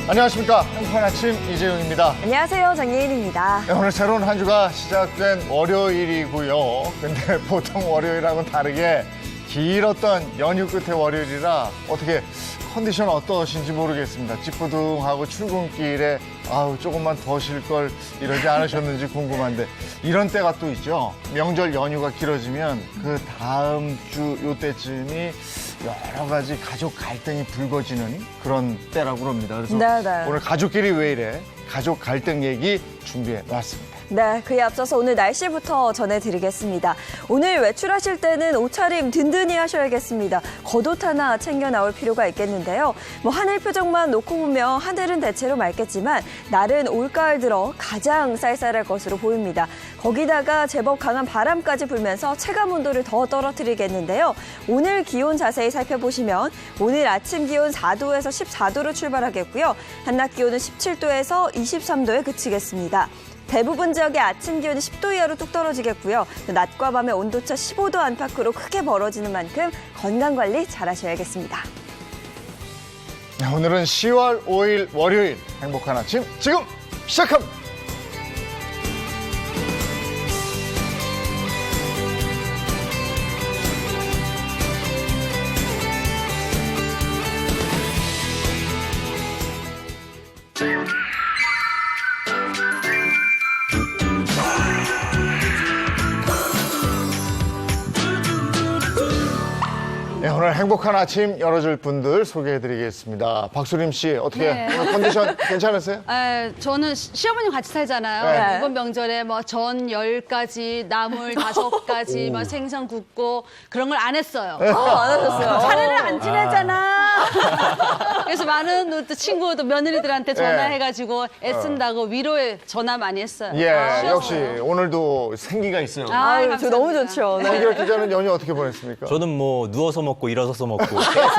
안녕하십니까. 행복한 아침 이재용입니다. 안녕하세요. 정예인입니다. 네, 오늘 새로운 한 주가 시작된 월요일이고요. 근데 보통 월요일하고는 다르게 길었던 연휴 끝의 월요일이라 어떻게 컨디션 어떠신지 모르겠습니다. 찌뿌둥하고 출근길에 조금만 더 쉴 걸 이러지 않으셨는지 궁금한데 이런 때가 또 있죠. 명절 연휴가 길어지면 그 다음 주 요때쯤이 여러 가지 가족 갈등이 불거지는 그런 때라고 그럽니다. 그래서 네네. 오늘 가족끼리 왜 이래? 가족 갈등 얘기 준비해 놨습니다. 네, 그에 앞서서 오늘 날씨부터 전해드리겠습니다. 오늘 외출하실 때는 옷차림 든든히 하셔야겠습니다. 겉옷 하나 챙겨 나올 필요가 있겠는데요. 하늘 표정만 놓고 보면 하늘은 대체로 맑겠지만 날은 올가을 들어 가장 쌀쌀할 것으로 보입니다. 거기다가 제법 강한 바람까지 불면서 체감 온도를 더 떨어뜨리겠는데요. 오늘 기온 자세히 살펴보시면 오늘 아침 기온 4도에서 14도로 출발하겠고요. 한낮 기온은 17도에서 23도에 그치겠습니다. 대부분 지역의 아침 기온이 10도 이하로 뚝 떨어지겠고요. 낮과 밤의 온도차 15도 안팎으로 크게 벌어지는 만큼 건강관리 잘 하셔야겠습니다. 오늘은 10월 5일 월요일 행복한 아침 지금 시작합니다. 네, 오늘 행복한 아침 열어줄 분들 소개해드리겠습니다. 박수림 씨, 어떻게 네. 오늘 컨디션 괜찮으세요? 저는 시어머님 같이 살잖아요. 네. 이번 명절에 전 10가지, 나물 5가지, 생선 굽고 그런 걸 안 했어요. 안 하셨어요? 차례를 안 지내잖아. 그래서 많은 또 친구, 또 며느리들한테 전화해가지고 애쓴다고 위로에 전화 많이 했어요. 예, 역시 쉬었어요. 오늘도 생기가 있어요. 아유, 저 너무 좋죠. 네. 성기혁 기자는 연휴 어떻게 보냈습니까? 저는 누워서 먹고 일어서서 먹고 계속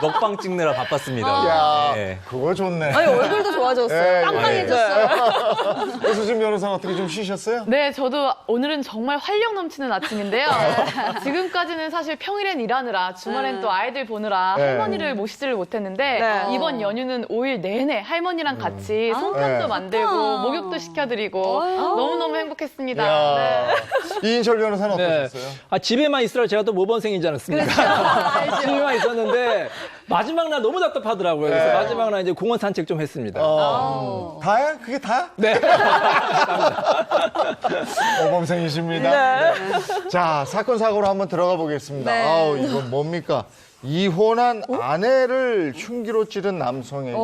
먹방 찍느라 바빴습니다. 야, 네. 그거 좋네. 아니, 얼굴도 좋아졌어요. 빵빵해졌어요. 오수진 변호사는 어떻게 좀 쉬셨어요? 네, 저도 오늘은 정말 활력 넘치는 아침인데요. 지금까지는 사실 평일엔 일하느라 주말엔 또 아이들 보느라 네. 할머니를 모시지를 못했는데 네. 이번 연휴는 5일 내내 할머니랑 같이 송편도 네. 만들고 목욕도 시켜드리고 너무너무 행복했습니다. 야, 네. 이인철 변호사는 네. 어떠셨어요? 집에만 있으라 제가 또 모범생이지 않았습니까? 집에만 있었는데 마지막 날 너무 답답하더라고요. 그래서 네. 마지막 날 이제 공원 산책 좀 했습니다. 다야? 그게 다야? 네. 모범생이십니다. 네. 자, 사건 사고로 한번 들어가 보겠습니다. 네. 이건 뭡니까? 이혼한 아내를 흉기로 찌른 남성에게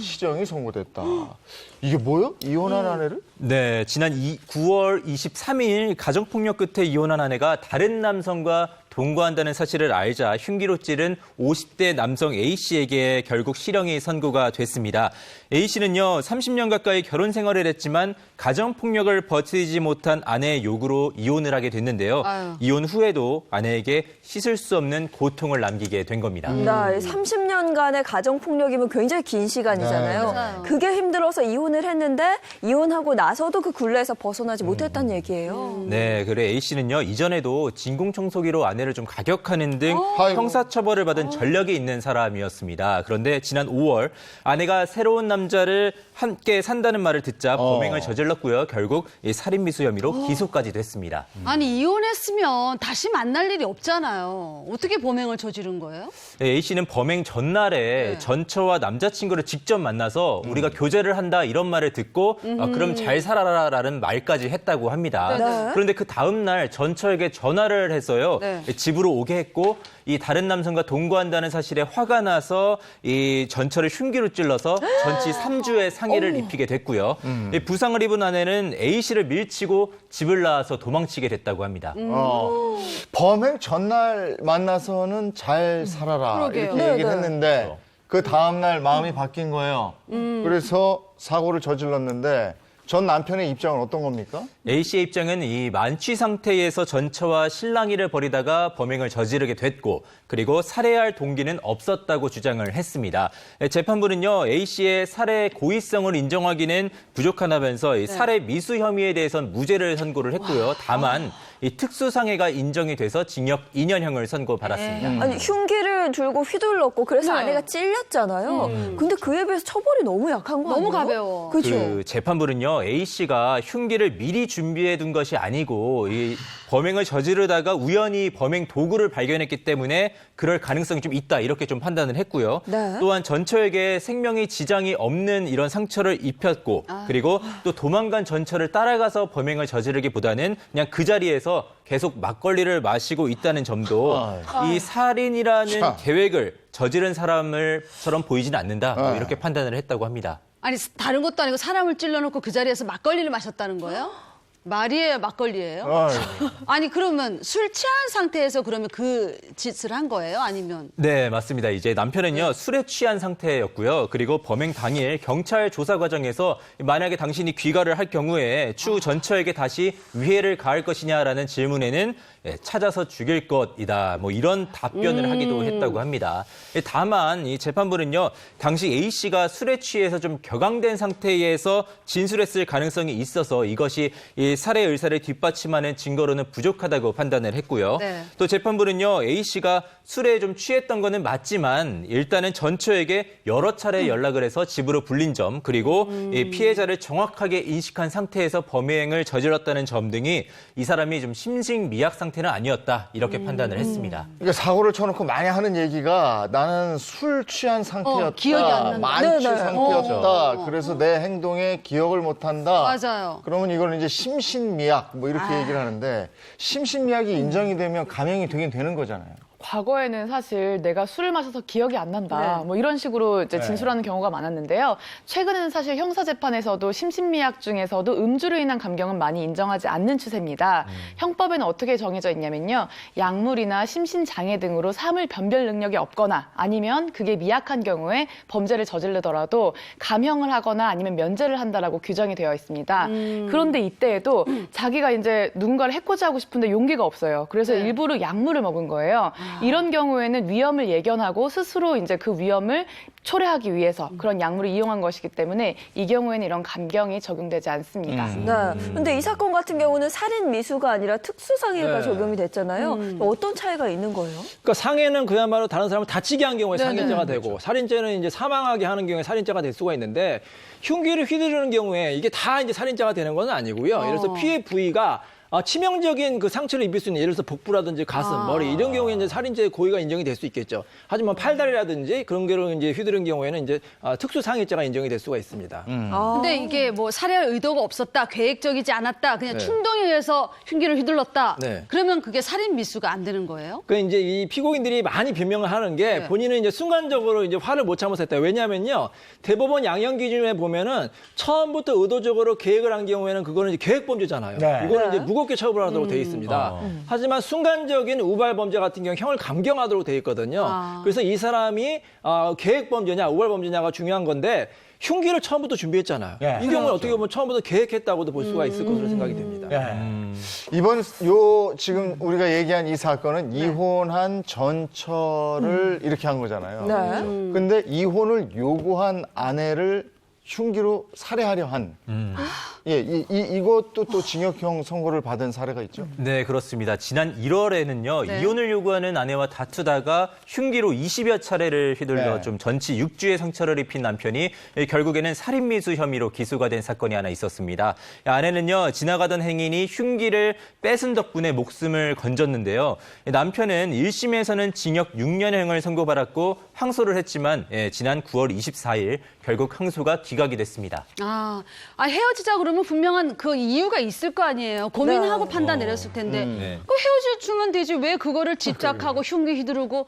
시정이 선고됐다. 이게 뭐요? 이혼한 아내를? 네, 지난 9월 23일 가정폭력 끝에 이혼한 아내가 다른 남성과 동거한다는 사실을 알자 흉기로 찌른 50대 남성 A씨에게 결국 실형이 선고가 됐습니다. A씨는요, 30년 가까이 결혼 생활을 했지만 가정폭력을 버티지 못한 아내의 요구로 이혼을 하게 됐는데요. 아유. 이혼 후에도 아내에게 씻을 수 없는 고통을 남기게 된 겁니다. 네, 30년간의 가정폭력이면 굉장히 긴 시간이잖아요. 네, 맞아요. 그게 힘들어서 이혼을 했는데 이혼하고 나서도 그 굴레에서 벗어나지 못했다는 얘기예요. 네, 그래 A씨는요, 이전에도 진공청소기로 아내를 좀 가격하는 등 아이고. 형사처벌을 받은 전력이 있는 사람이었습니다. 그런데 지난 5월 아내가 새로운 남자를 함께 산다는 말을 듣자 범행을 저질렀고요. 결국 이 살인미수 혐의로 기소까지 됐습니다. 아니, 이혼했으면 다시 만날 일이 없잖아요. 어떻게 범행을 저지른 거예요? 네, A씨는 범행 전날에 전처와 남자친구를 직접 만나서 우리가 교제를 한다 이런 말을 듣고 그럼 잘 살아라라는 말까지 했다고 합니다. 네. 그런데 그 다음 날 전처에게 전화를 해서요. 네. 집으로 오게 했고 이 다른 남성과 동거한다는 사실에 화가 나서 이 전처를 흉기로 찔러서 전치 3주의 상해를 입히게 됐고요. 이 부상을 입은 아내는 A씨를 밀치고 집을 나와서 도망치게 됐다고 합니다. 범행 전날 만나서는 잘 살아라 그러게요. 이렇게 네, 얘기를 네. 했는데 그 다음날 마음이 바뀐 거예요. 그래서 사고를 저질렀는데 전 남편의 입장은 어떤 겁니까? A 씨의 입장은 이 만취 상태에서 전처와 실랑이를 벌이다가 범행을 저지르게 됐고 그리고 살해할 동기는 없었다고 주장을 했습니다. 재판부는요, A 씨의 살해 고의성을 인정하기는 부족하다면서 이 살해 미수 혐의에 대해선 무죄를 선고를 했고요. 다만 이 특수상해가 인정이 돼서 징역 2년형을 선고받았습니다. 아니 흉기를 들고 휘둘렀고 그래서 아내가 찔렸잖아요. 근데 그에 비해서 처벌이 너무 약한 거 아니에요? 너무 가벼워. 그렇죠. 그 재판부는요, A 씨가 흉기를 미리 준비해 둔 것이 아니고 이 범행을 저지르다가 우연히 범행 도구를 발견했기 때문에 그럴 가능성이 좀 있다 이렇게 좀 판단을 했고요. 네. 또한 전처에게 생명의 지장이 없는 이런 상처를 입혔고 그리고 또 도망간 전처를 따라가서 범행을 저지르기보다는 그냥 그 자리에서 계속 막걸리를 마시고 있다는 점도 이 살인이라는 참. 계획을 저지른 사람을처럼 보이지는 않는다 뭐 이렇게 판단을 했다고 합니다. 아니 다른 것도 아니고 사람을 찔러놓고 그 자리에서 막걸리를 마셨다는 거예요? 말이에요, 막걸리예요? 아니 그러면 술 취한 상태에서 그러면 그 짓을 한 거예요? 아니면? 네, 맞습니다. 이제 남편은요, 술에 취한 상태였고요. 그리고 범행 당일 경찰 조사 과정에서 만약에 당신이 귀가를 할 경우에 추후 전처에게 다시 위해를 가할 것이냐라는 질문에는 찾아서 죽일 것이다. 뭐 이런 답변을 하기도 했다고 합니다. 다만 이 재판부는요, 당시 A 씨가 술에 취해서 좀 격앙된 상태에서 진술했을 가능성이 있어서 이것이 이 살해 의사를 뒷받침하는 증거로는 부족하다고 판단을 했고요. 네. 또 재판부는요, A 씨가 술에 좀 취했던 거는 맞지만 일단은 전처에게 여러 차례 연락을 해서 집으로 불린 점 그리고 이 피해자를 정확하게 인식한 상태에서 범행을 저질렀다는 점 등이 이 사람이 좀 심신미약 상태는 아니었다 이렇게 판단을 했습니다. 그러니까 사고를 쳐놓고 많이 하는 얘기가 나는 술 취한 상태였다, 기억이 안 난다. 만취 네네. 상태였다, 그래서 내 행동에 기억을 못한다. 맞아요. 그러면 이걸 이제 심신미약 뭐 이렇게 얘기를 하는데 심신미약이 인정이 되면 감형이 되긴 되는 거잖아요. 과거에는 사실 내가 술을 마셔서 기억이 안 난다. 뭐 이런 식으로 이제 진술하는 경우가 많았는데요. 최근에는 사실 형사재판에서도 심신미약 중에서도 음주로 인한 감경은 많이 인정하지 않는 추세입니다. 형법에는 어떻게 정해져 있냐면요. 약물이나 심신장애 등으로 사물 변별 능력이 없거나 아니면 그게 미약한 경우에 범죄를 저지르더라도 감형을 하거나 아니면 면제를 한다라고 규정이 되어 있습니다. 그런데 이때에도 자기가 이제 누군가를 해코지 하고 싶은데 용기가 없어요. 그래서 일부러 약물을 먹은 거예요. 이런 경우에는 위험을 예견하고 스스로 이제 그 위험을 초래하기 위해서 그런 약물을 이용한 것이기 때문에 이 경우에는 이런 감경이 적용되지 않습니다. 네. 근데 이 사건 같은 경우는 살인 미수가 아니라 특수상해가 네. 적용이 됐잖아요. 어떤 차이가 있는 거예요? 그러니까 상해는 그야말로 다른 사람을 다치게 한 경우에 상해죄가 되고 살인죄는 이제 사망하게 하는 경우에 살인죄가 될 수가 있는데 흉기를 휘두르는 경우에 이게 다 이제 살인죄가 되는 건 아니고요. 예를 들어서 피해 부위가 치명적인 그 상처를 입을 수 있는 예를 들어서 복부라든지 가슴, 머리 이런 경우에 이제 살인죄 고의가 인정이 될 수 있겠죠. 하지만 팔다리라든지 그런 게로 이제 휘두른 경우에는 이제 특수상해죄가 인정이 될 수가 있습니다. 근데 이게 뭐 살해할 의도가 없었다, 계획적이지 않았다, 그냥 네. 충동에 의해서 흉기를 휘둘렀다. 네. 그러면 그게 살인 미수가 안 되는 거예요? 그 이제 이 피고인들이 많이 변명을 하는 게 본인은 이제 순간적으로 이제 화를 못 참아서 했다. 왜냐하면요. 대법원 양형 기준에 보면은 처음부터 의도적으로 계획을 한 경우에는 그거는 이제 계획범죄잖아요. 네. 이거는 이제 무겁게 처벌하도록 돼 있습니다. 하지만 순간적인 우발범죄 같은 경우 형을 감경하도록 돼 있거든요. 그래서 이 사람이 계획범죄냐 우발범죄냐가 중요한 건데 흉기를 처음부터 준비했잖아요. 네. 이 경우는 어떻게 보면 처음부터 계획했다고도 볼 수가 있을 것으로 생각이 됩니다. 이번 지금 우리가 얘기한 이 사건은 이혼한 전처를 이렇게 한 거잖아요. 네. 근데 이혼을 요구한 아내를 흉기로 살해하려 한. 예, 이것도 또 징역형 선고를 받은 사례가 있죠. 네, 그렇습니다. 지난 1월에는요, 네. 이혼을 요구하는 아내와 다투다가 흉기로 20여 차례를 휘둘러 네. 좀 전치 6주의 상처를 입힌 남편이 결국에는 살인미수 혐의로 기소가 된 사건이 하나 있었습니다. 아내는요, 지나가던 행인이 흉기를 뺏은 덕분에 목숨을 건졌는데요. 남편은 1심에서는 징역 6년형을 선고받았고 항소를 했지만 지난 9월 24일 결국 항소가 기각이 됐습니다. 헤어지자 그러면 분명한 그 이유가 있을 거 아니에요. 고민하고 판단 내렸을 텐데. 네. 그 헤어져 주면 되지. 왜 그거를 집착하고 흉기 휘두르고.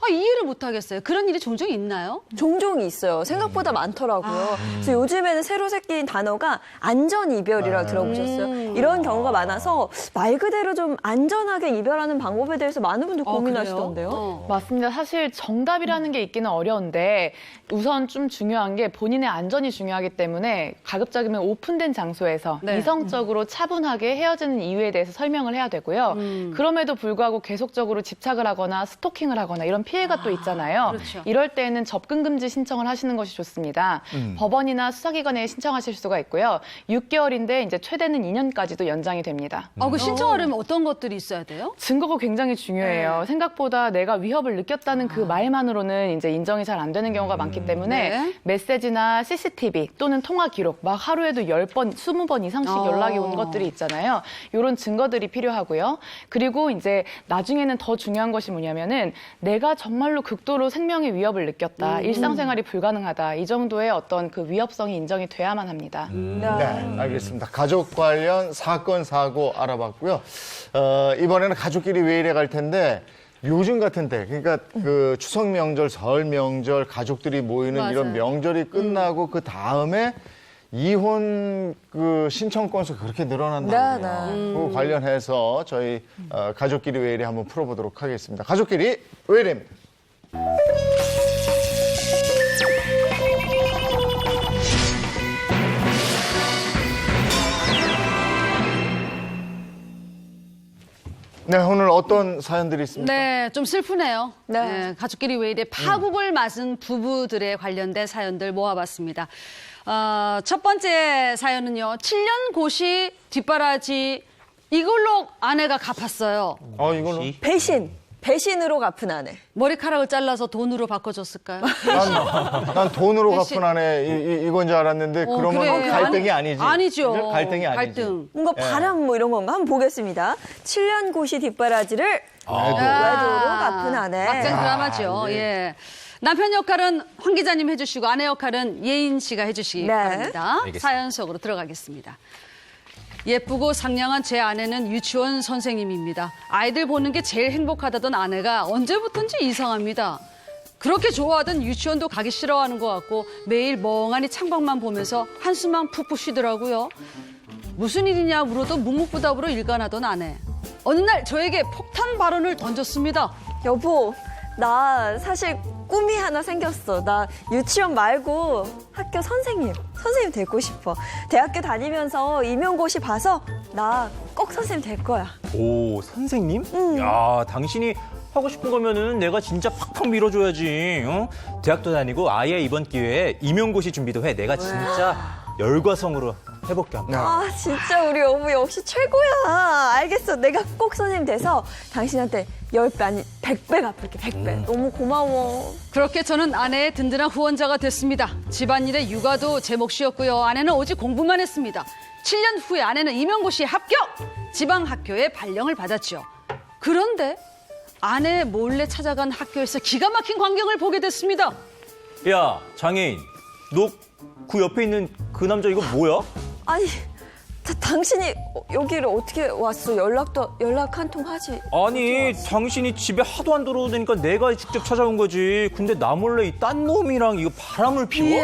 이해를 못 하겠어요. 그런 일이 종종 있나요? 종종 있어요. 생각보다 많더라고요. 그래서 요즘에는 새로 생긴 단어가 안전 이별이라고 들어보셨어요? 이런 경우가 많아서 말 그대로 좀 안전하게 이별하는 방법에 대해서 많은 분들 고민하시던데요. 맞습니다. 사실 정답이라는 게 있기는 어려운데 우선 좀 중요한 게 본인의 안전이 중요하기 때문에 가급적이면 오픈된 장소에서 네. 이성적으로 차분하게 헤어지는 이유에 대해서 설명을 해야 되고요. 그럼에도 불구하고 계속적으로 집착을 하거나 스토킹을 하거나 이런 피해가 또 있잖아요. 그렇죠. 이럴 때는 접근 금지 신청을 하시는 것이 좋습니다. 법원이나 수사기관에 신청하실 수가 있고요. 6개월인데 이제 최대는 2년까지도 연장이 됩니다. 그 신청하려면 어떤 것들이 있어야 돼요? 증거가 굉장히 중요해요. 생각보다 내가 위협을 느꼈다는 그 말만으로는 이제 인정이 잘 안 되는 경우가 많기 때문에 네. 메시지나 CCTV 또는 통화 기록, 막 하루에도 10번, 20번 이상씩 연락이 온 것들이 있잖아요. 이런 증거들이 필요하고요. 그리고 이제 나중에는 더 중요한 것이 뭐냐면은 내가 정말로 극도로 생명의 위협을 느꼈다. 일상생활이 불가능하다. 이 정도의 어떤 그 위협성이 인정이 돼야만 합니다. 네, 알겠습니다. 가족 관련 사건, 사고 알아봤고요. 이번에는 가족끼리 왜 이래 갈 텐데 요즘 같은 때, 그러니까 그 추석 명절, 설 명절, 가족들이 모이는 맞아요. 이런 명절이 끝나고 그 다음에 이혼 그 신청 건수가 그렇게 늘어난다고요. 그 관련해서 저희 가족끼리 왜 이래 한번 풀어보도록 하겠습니다. 가족끼리 왜 이래입니다. 네, 오늘 어떤 사연들이 있습니까? 네, 좀 슬프네요. 네. 가족끼리 왜 이래 파국을 맞은 부부들에 관련된 사연들 모아봤습니다. 첫 번째 사연은요. 7년 고시 뒷바라지 이걸로 아내가 갚았어요. 이걸로? 배신으로 갚은 아내. 머리카락을 잘라서 돈으로 바꿔줬을까요? 난 돈으로 대신- 갚은 안에 이건 줄 알았는데 그러면 그래. 갈등이 아니지. 아니죠. 그죠? 갈등이 아니지. 갈등. 뭔가 바람 뭐 이런 건가? 한번 보겠습니다. 7년 고시 뒷바라지를 외도로 갚은 아내. 막장 드라마죠. 예. 남편 역할은 황 기자님 해주시고 아내 역할은 예인 씨가 해주시기 네. 바랍니다. 알겠습니다. 사연 속으로 들어가겠습니다. 예쁘고 상냥한 제 아내는 유치원 선생님입니다. 아이들 보는 게 제일 행복하다던 아내가 언제부턴지 이상합니다. 그렇게 좋아하던 유치원도 가기 싫어하는 것 같고 매일 멍하니 창밖만 보면서 한숨만 푹푹 쉬더라고요. 무슨 일이냐 물어도 묵묵부답으로 일관하던 아내. 어느 날 저에게 폭탄 발언을 던졌습니다. 여보, 나 사실 꿈이 하나 생겼어. 나 유치원 말고 학교 선생님 되고 싶어. 대학교 다니면서 임용고시 봐서 나 꼭 선생님 될 거야. 오, 선생님? 야, 당신이 하고 싶은 거면은 내가 진짜 팍팍 밀어줘야지. 어? 대학도 다니고 아예 이번 기회에 임용고시 준비도 해. 내가 진짜 열과성으로 해볼게. 한번. 아, 진짜 우리 여보 역시 최고야. 알겠어. 내가 꼭 선생님 돼서 당신한테 10배 아니 100배 갚을게. 100배. 너무 고마워. 그렇게 저는 아내의 든든한 후원자가 됐습니다. 집안일의 육아도 제 몫이었고요. 아내는 오직 공부만 했습니다. 7년 후에 아내는 임용고시에 합격! 지방학교에 발령을 받았죠. 그런데 아내 몰래 찾아간 학교에서 기가 막힌 광경을 보게 됐습니다. 야, 장애인. 너 그 옆에 있는 그 남자 이거 뭐야? 아니, 당신이 여기를 어떻게 왔어? 연락 한 통 하지. 아니, 당신이 집에 하도 안 들어오니까 내가 직접 찾아온 거지. 근데 나 몰래 이 딴 놈이랑 이거 바람을 피워?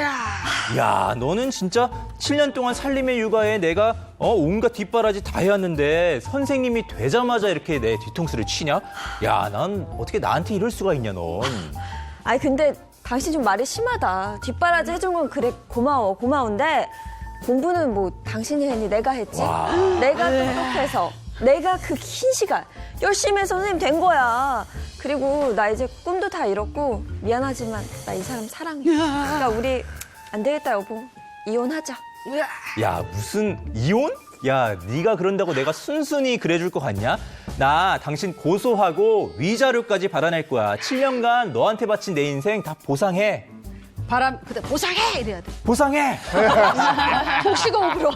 야, 너는 진짜 7년 동안 살림의 육아에 내가 온갖 뒷바라지 다 해왔는데 선생님이 되자마자 이렇게 내 뒤통수를 치냐? 야, 난 어떻게 나한테 이럴 수가 있냐, 넌. 아니 근데 당신 좀 말이 심하다. 뒷바라지 해준 건 그래 고마운데 공부는 뭐 당신이 했니? 내가 했지? 내가 똑똑해서 내가 그 긴 시간 열심히 해서 선생님 된 거야. 그리고 나 이제 꿈도 다 이뤘고 미안하지만 나 이 사람 사랑해. 그러니까 우리 안 되겠다 여보. 이혼하자. 야, 무슨 이혼? 야, 네가 그런다고 내가 순순히 그래줄 것 같냐? 나 당신 고소하고 위자료까지 받아낼 거야. 7년간 너한테 바친 내 인생 다 보상해. 그때 보상해! 이래야 돼. 보상해! 복식호흡으로.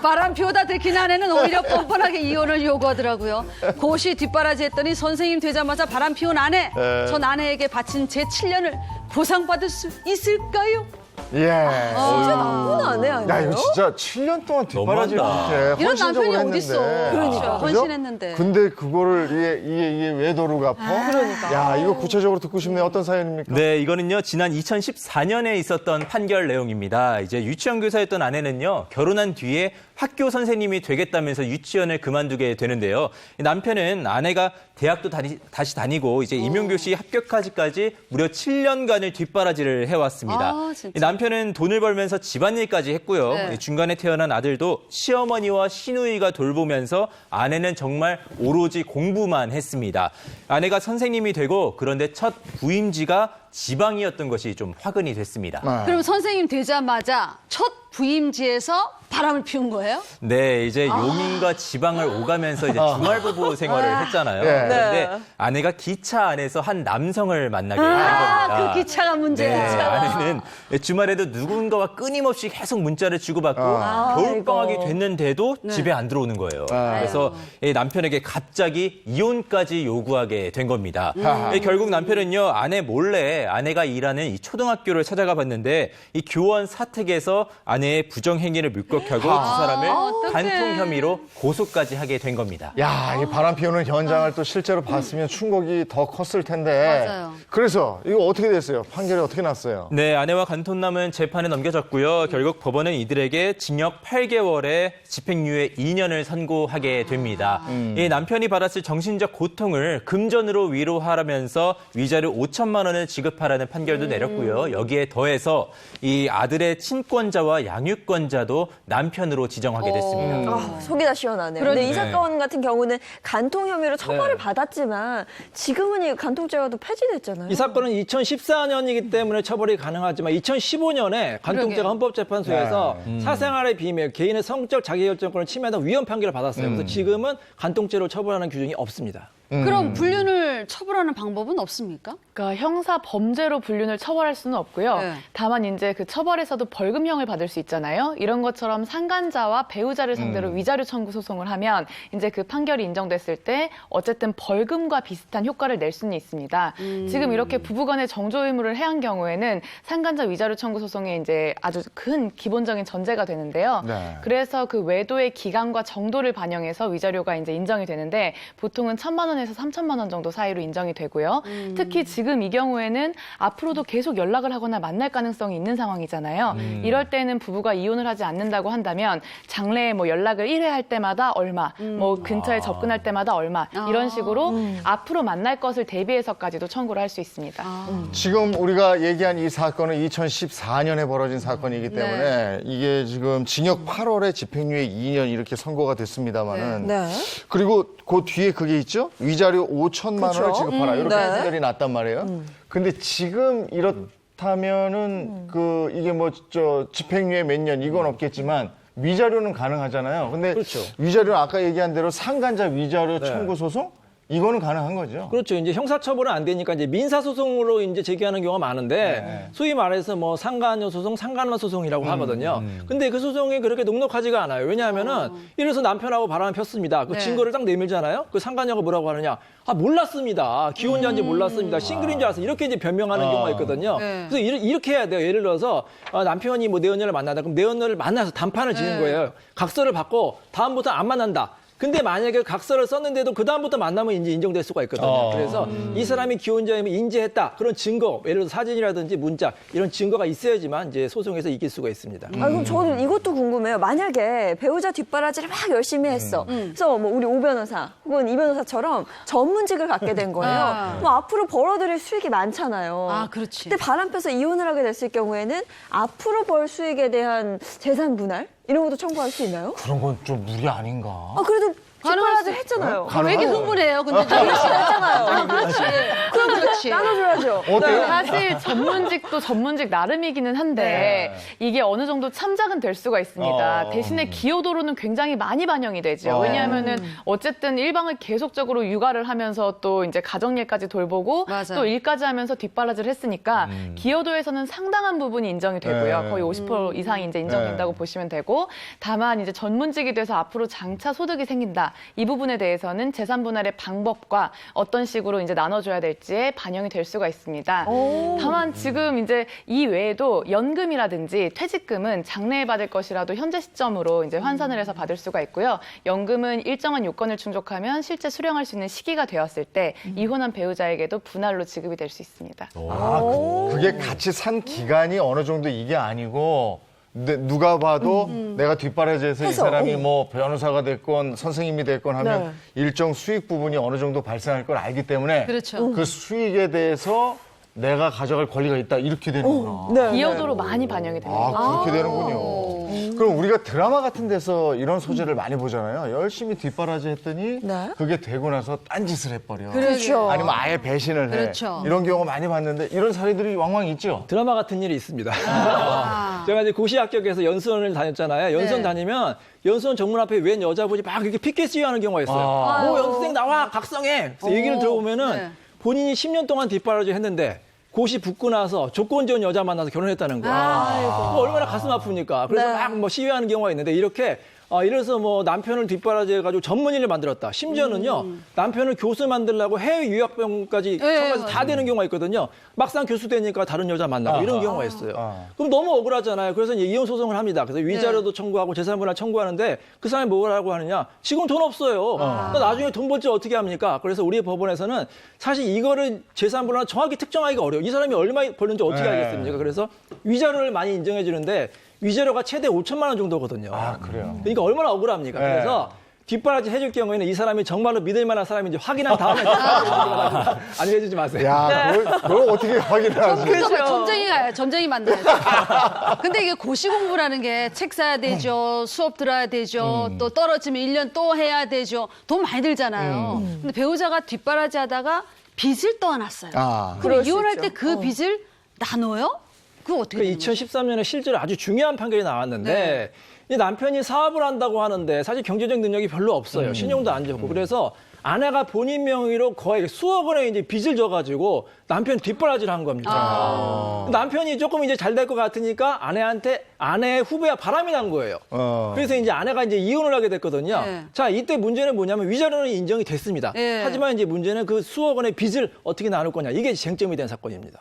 바람 피우다 들킨 아내는 오히려 뻔뻔하게 이혼을 요구하더라고요. 고시 뒷바라지 했더니 선생님 되자마자 바람 피운 아내. 전 아내에게 바친 제 7년을 보상받을 수 있을까요? 예. 진짜 나쁜 아내 아니에요? 야, 이거 진짜 7년 동안 뒷바라지를 너무한다. 이렇게 이런 헌신적으로 남편이 했는데. 어딨어. 그러니까. 그죠? 헌신했는데. 근데 그거를 이게 왜 도로 갚아? 그러니까. 야, 이거 구체적으로 듣고 싶네요. 어떤 사연입니까? 네, 이거는요, 지난 2014년에 있었던 판결 내용입니다. 이제 유치원 교사였던 아내는요, 결혼한 뒤에 학교 선생님이 되겠다면서 유치원을 그만두게 되는데요. 남편은 아내가 대학도 다시 다니고 이제 임용교시 합격하기까지 무려 7년간을 뒷바라지를 해왔습니다. 아, 진짜. 이 남편은 돈을 벌면서 집안일까지 했고요. 네. 중간에 태어난 아들도 시어머니와 시누이가 돌보면서 아내는 정말 오로지 공부만 했습니다. 아내가 선생님이 되고 그런데 첫 부임지가 지방이었던 것이 좀 화근이 됐습니다. 그럼 선생님 되자마자 첫 부임지에서 바람을 피운 거예요? 네, 이제 용인과 지방을 오가면서 이제 주말부부 생활을 했잖아요. 네. 그런데 아내가 기차 안에서 한 남성을 만나게 된 겁니다. 그 기차가 네, 문제야. 아내는 주말에도 누군가와 끊임없이 계속 문자를 주고받고 아이고. 겨울방학이 됐는데도 집에 안 들어오는 거예요. 그래서 이 남편에게 갑자기 이혼까지 요구하게 된 겁니다. 결국 남편은요, 아내 몰래 아내가 일하는 이 초등학교를 찾아가 봤는데 이 교원 사택에서 아내의 부정행위를 물격하고 두 사람을 어떡해. 간통 혐의로 고소까지 하게 된 겁니다. 야, 이 바람 피우는 현장을 또 실제로 봤으면 충격이 더 컸을 텐데. 맞아요. 그래서 이거 어떻게 됐어요? 판결이 어떻게 났어요? 네, 아내와 간통남은 재판에 넘겨졌고요. 결국 법원은 이들에게 징역 8개월에 집행유예 2년을 선고하게 됩니다. 이 남편이 받았을 정신적 고통을 금전으로 위로하라면서 위자료 5천만 원을 지급하라는 판결도 내렸고요. 여기에 더해서 이 아들의 친권자와 양육권자도 남편으로 지정하게 됐습니다. 속이 다 시원하네요. 근데 이 사건 같은 경우는 간통 혐의로 처벌을 받았지만 지금은 이 간통죄가 또 폐지됐잖아요. 이 사건은 2014년이기 때문에 처벌이 가능하지만 2015년에 간통죄가 그러게요. 헌법재판소에서 사생활의 비밀, 개인의 성적 자기결정권을 침해하는 위헌 판결을 받았어요. 그래서 지금은 간통죄로 처벌하는 규정이 없습니다. 그럼 불륜을 처벌하는 방법은 없습니까? 그러니까 형사 범죄로 불륜을 처벌할 수는 없고요. 네. 다만 이제 그 처벌에서도 벌금형을 받을 수 있잖아요. 이런 것처럼 상간자와 배우자를 상대로 위자료 청구 소송을 하면 이제 그 판결이 인정됐을 때 어쨌든 벌금과 비슷한 효과를 낼 수는 있습니다. 지금 이렇게 부부간의 정조 의무를 해한 경우에는 상간자 위자료 청구 소송에 이제 아주 큰 기본적인 전제가 되는데요. 네. 그래서 그 외도의 기간과 정도를 반영해서 위자료가 이제 인정이 되는데 보통은 1,000만 원에서 3,000만 원 정도 사이로 인정이 되고요. 특히 지금 이 경우에는 앞으로도 계속 연락을 하거나 만날 가능성이 있는 상황이잖아요. 이럴 때는 부부가 이혼을 하지 않는다고 한다면 장래에 뭐 연락을 1회 할 때마다 얼마, 뭐 근처에 접근할 때마다 얼마 이런 식으로 앞으로 만날 것을 대비해서까지도 청구를 할 수 있습니다. 지금 우리가 얘기한 이 사건은 2014년에 벌어진 사건이기 때문에 이게 지금 징역 8월에 집행유예 2년 이렇게 선고가 됐습니다만은 네. 그리고 그 뒤에 그게 있죠? 위자료 5천만 원을 그쵸? 지급하라. 이렇게 네. 판결이 났단 말이에요. 근데 지금 이렇다면은 그 이게 뭐 집행유예 몇 년 이건 없겠지만 위자료는 가능하잖아요. 근데 그렇죠. 위자료는 아까 얘기한 대로 상간자 위자료 청구 소송 이거는 가능한 거죠. 그렇죠. 이제 형사처벌은 안 되니까 이제 민사소송으로 이제 제기하는 경우가 많은데 소위 말해서 뭐 상간녀 소송, 상간마 소송이라고 하거든요. 근데 그 소송이 그렇게 녹록하지가 않아요. 왜냐하면은 예를 들어서 남편하고 바람을 폈습니다. 그 네. 증거를 딱 내밀잖아요. 그 상간녀가 뭐라고 하느냐. 아, 몰랐습니다. 기혼자인지 몰랐습니다. 싱글인 줄 알았어요. 이렇게 이제 변명하는 경우가 있거든요. 네. 그래서 이렇게 해야 돼요. 예를 들어서 남편이 뭐 내연녀를 만나다. 그럼 내연녀를 만나서 담판을 지는 거예요. 각서를 받고 다음부터 안 만난다. 근데 만약에 각서를 썼는데도 그다음부터 만나면 이제 인정될 수가 있거든요. 그래서 이 사람이 기혼자임을 인지했다. 그런 증거, 예를 들어서 사진이라든지 문자 이런 증거가 있어야지만 이제 소송에서 이길 수가 있습니다. 아, 그럼 저는 이것도 궁금해요. 만약에 배우자 뒷바라지를 막 열심히 했어. 그래서 뭐 우리 오 변호사 혹은 이 변호사처럼 전문직을 갖게 된 거예요. 뭐 앞으로 벌어들일 수익이 많잖아요. 아, 그렇지. 근데 바람 펴서 이혼을 하게 됐을 경우에는 앞으로 벌 수익에 대한 재산 분할 이런 것도 청구할 수 있나요? 그런 건 좀 무리 아닌가? 아, 그래도 뒷바라지 했잖아요. 왜 이렇게 흥분해요? 근데 했잖아요. 그렇지. 그럼 그렇지. 나눠줘야죠. 어때요? 사실 전문직도 전문직 나름이기는 한데 이게 어느 정도 참작은 될 수가 있습니다. 대신에 기여도로는 굉장히 많이 반영이 되죠. 왜냐하면은 어쨌든 일방을 계속적으로 육아를 하면서 또 이제 가정일까지 돌보고 맞아요. 또 일까지 하면서 뒷바라지를 했으니까 기여도에서는 상당한 부분이 인정이 되고요. 네. 거의 50% 이상이 이제 인정된다고 보시면 되고 다만 이제 전문직이 돼서 앞으로 장차 소득이 생긴다. 있습니다. 이 부분에 대해서는 재산 분할의 방법과 어떤 식으로 이제 나눠줘야 될지에 반영이 될 수가 있습니다. 다만 지금 이제 이 외에도 연금이라든지 퇴직금은 장래에 받을 것이라도 현재 시점으로 이제 환산을 해서 받을 수가 있고요. 연금은 일정한 요건을 충족하면 실제 수령할 수 있는 시기가 되었을 때 이혼한 배우자에게도 분할로 지급이 될 수 있습니다. 그게 같이 산 기간이 어느 정도 이게 아니고 누가 봐도 내가 뒷바라지에서 이 사람이 뭐 변호사가 됐건 선생님이 됐건 하면 일정 수익 부분이 어느 정도 발생할 걸 알기 때문에 그렇죠. 그 수익에 대해서 내가 가져갈 권리가 있다 이렇게 되는구나. 기여도로 많이 반영이 됩니다. 아, 그렇게 되는군요. 그럼 우리가 드라마 같은 데서 이런 소재를 많이 보잖아요. 열심히 뒷바라지 했더니 네. 그게 되고 나서 딴짓을 해버려. 그렇죠. 아니면 아예 배신을 해. 그렇죠. 이런 경우 많이 봤는데 이런 사례들이 왕왕 있죠. 드라마 같은 일이 있습니다. 제가 이제 고시 합격해서 연수원을 다녔잖아요. 연수원 네. 다니면 연수원 정문 앞에 웬 여자분이 막 이렇게 피켓 시위하는 경우가 있어요. 뭐 연수생 나와 각성해. 그래서 얘기를 들어보면은 네. 본인이 10년 동안 뒷바라지 했는데 고시 붙고 나서 조건 좋은 여자 만나서 결혼했다는 거야. 뭐 얼마나 가슴 아프니까. 그래서 막 뭐 시위하는 경우가 있는데 이렇게 이래서 뭐 남편을 뒷바라지 해가지고 전문의를 만들었다. 심지어는요 남편을 교수 만들려고 해외 유학병까지 청구해서 다 되는 경우가 있거든요. 막상 교수 되니까 다른 여자 만나고 이런 경우가 있어요. 그럼 너무 억울하잖아요. 그래서 이제 이혼 소송을 합니다. 그래서 위자료도 청구하고 재산분할 청구하는데 그 사람이 뭐라고 하느냐? 지금 돈 없어요. 그러니까 나중에 돈 벌지 어떻게 합니까? 그래서 우리 법원에서는 사실 이거를 재산분할 정확히 특정하기가 어려워요. 이 사람이 얼마 벌는지 어떻게 알겠습니까? 그래서 위자료를 많이 인정해 주는데 위자료가 최대 5천만 원 정도거든요. 아, 그래요? 그러니까 얼마나 억울합니까? 네. 그래서 뒷바라지 해줄 경우에는 이 사람이 정말로 믿을 만한 사람인지 확인한 다음에 아니 해주지 마세요. 야, 그걸 어떻게 확인을 하지? 점쟁이 만나야죠. 근데 이게 고시 공부라는 게 책 사야 되죠. 수업 들어야 되죠. 또 떨어지면 1년 또 해야 되죠. 돈 많이 들잖아요. 근데 배우자가 뒷바라지 하다가 빚을 떠안았어요. 그럼 그럴 수 이혼할 있죠. 때 그 빚을 나눠요? 그거 어떻게 되는 거죠? 2013년에 실제로 아주 중요한 판결이 나왔는데 이 남편이 사업을 한다고 하는데 사실 경제적 능력이 별로 없어요. 신용도 안 좋고. 그래서 아내가 본인 명의로 거의 수억 원의 이제 빚을 져가지고 남편 뒷바라지를 한 겁니다. 남편이 조금 이제 잘 될 것 같으니까 아내의 후배와 바람이 난 거예요. 그래서 이제 아내가 이제 이혼을 하게 됐거든요. 네. 자, 이때 문제는 뭐냐면 위자료는 인정이 됐습니다. 네. 하지만 이제 문제는 그 수억 원의 빚을 어떻게 나눌 거냐. 이게 쟁점이 된 사건입니다.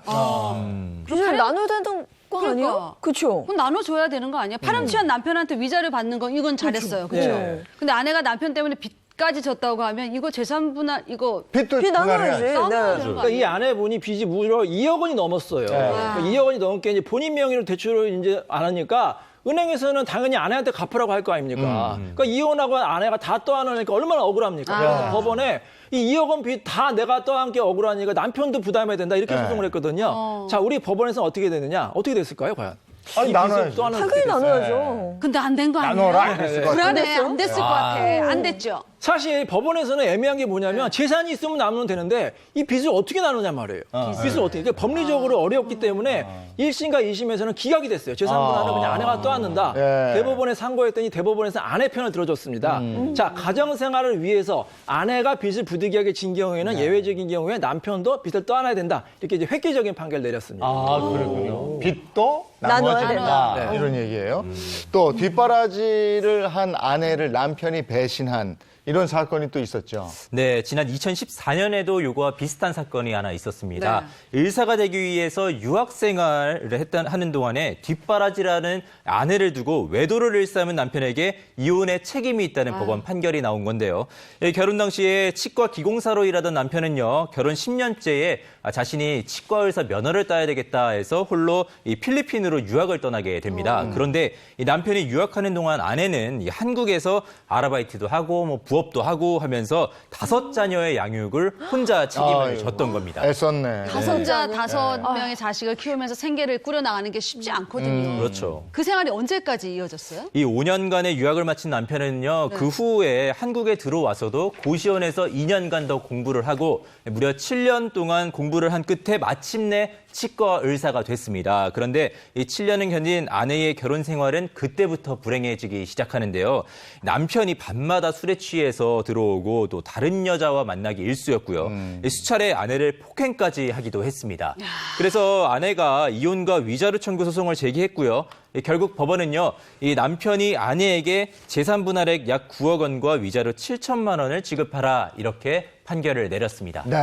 빚을 나눠야 되는 거 그러니까. 아니에요? 그렇죠. 그럼 나눠줘야 되는 거 아니야? 파렴치한 남편한테 위자료 받는 건 이건 잘했어요. 그렇죠? 네. 근데 아내가 남편 때문에 빚까지 졌다고 하면 이거 재산 분할 이거 빚도 빚 나눠야지. 분할해야지. 싸워야 네. 되는 거 그러니까 이 아니에요? 아내분이 빚이 무려 2억 원이 넘었어요. 그러니까 2억 원이 넘게 이제 본인 명의로 대출을 이제 안 하니까 은행에서는 당연히 아내한테 갚으라고 할 거 아닙니까? 그러니까 이혼하고 아내가 다 떠안으니까 얼마나 억울합니까? 그래서 법원에 이 2억 원 빚 다 내가 떠안게 억울하니까 남편도 부담해야 된다 이렇게 소송을 했거든요. 자, 우리 법원에서는 어떻게 되느냐? 어떻게 됐을까요, 과연? 아니, 이 빚을 나눠야지. 떠안을 당연히 어떻게 됐어요? 나눠야죠. 근데 안 된 거 아니에요? 나눠라 안 됐을 것 같아. 불안해. 안 됐을 것 같아. 안 됐죠? 사실 법원에서는 애매한 게 뭐냐면 재산이 있으면 나누면 되는데 이 빚을 어떻게 나누냐 말이에요. 빚을 어떻게. 그러니까 법리적으로 어렵기 때문에 1심과 2심에서는 기각이 됐어요. 재산분할은 그냥 아내가 떠안는다. 예. 대법원에 상고했더니 대법원에서 아내 편을 들어줬습니다. 자, 가정생활을 위해서 아내가 빚을 부득이하게 진 경우에는 예외적인 경우에 남편도 빚을 떠안아야 된다. 이렇게 이제 획기적인 판결을 내렸습니다. 아, 그렇군요. 빚도 나눠야 나눠야 된다. 네. 이런 얘기예요. 또 뒷바라지를 한 아내를 남편이 배신한 이런 사건이 또 있었죠. 네, 지난 2014년에도 요거와 비슷한 사건이 하나 있었습니다. 의사가 되기 위해서 유학 생활을 하는 동안에 뒷바라지라는 아내를 두고 외도를 일삼은 남편에게 이혼의 책임이 있다는 법원 판결이 나온 건데요. 결혼 당시에 치과 기공사로 일하던 남편은요, 결혼 10년째에 자신이 치과 의사 면허를 따야 되겠다 해서 홀로 이 필리핀으로 유학을 떠나게 됩니다. 그런데 이 남편이 유학하는 동안 아내는 이 한국에서 아르바이트도 하고 뭐 부업도 하고 하면서 5자녀의 양육을 혼자 책임을 아이고. 졌던 겁니다. 애썼네. 혼자 5명의 자식을 키우면서 생계를 꾸려나가는 게 쉽지 않거든요. 그렇죠. 그 생활이 언제까지 이어졌어요? 이 5년간의 유학을 마친 남편은요, 그 후에 한국에 들어와서도 고시원에서 2년간 더 공부를 하고 무려 7년 동안 공부를 한 끝에 마침내 치과 의사가 됐습니다. 그런데 이 7년을 견딘 아내의 결혼 생활은 그때부터 불행해지기 시작하는데요. 남편이 밤마다 술에 취해서 들어오고 또 다른 여자와 만나기 일쑤였고요. 수차례 아내를 폭행까지 하기도 했습니다. 그래서 아내가 이혼과 위자료 청구 소송을 제기했고요. 결국 법원은요, 이 남편이 아내에게 재산 분할액 약 9억 원과 위자료 7천만 원을 지급하라 이렇게 판결을 내렸습니다. 네.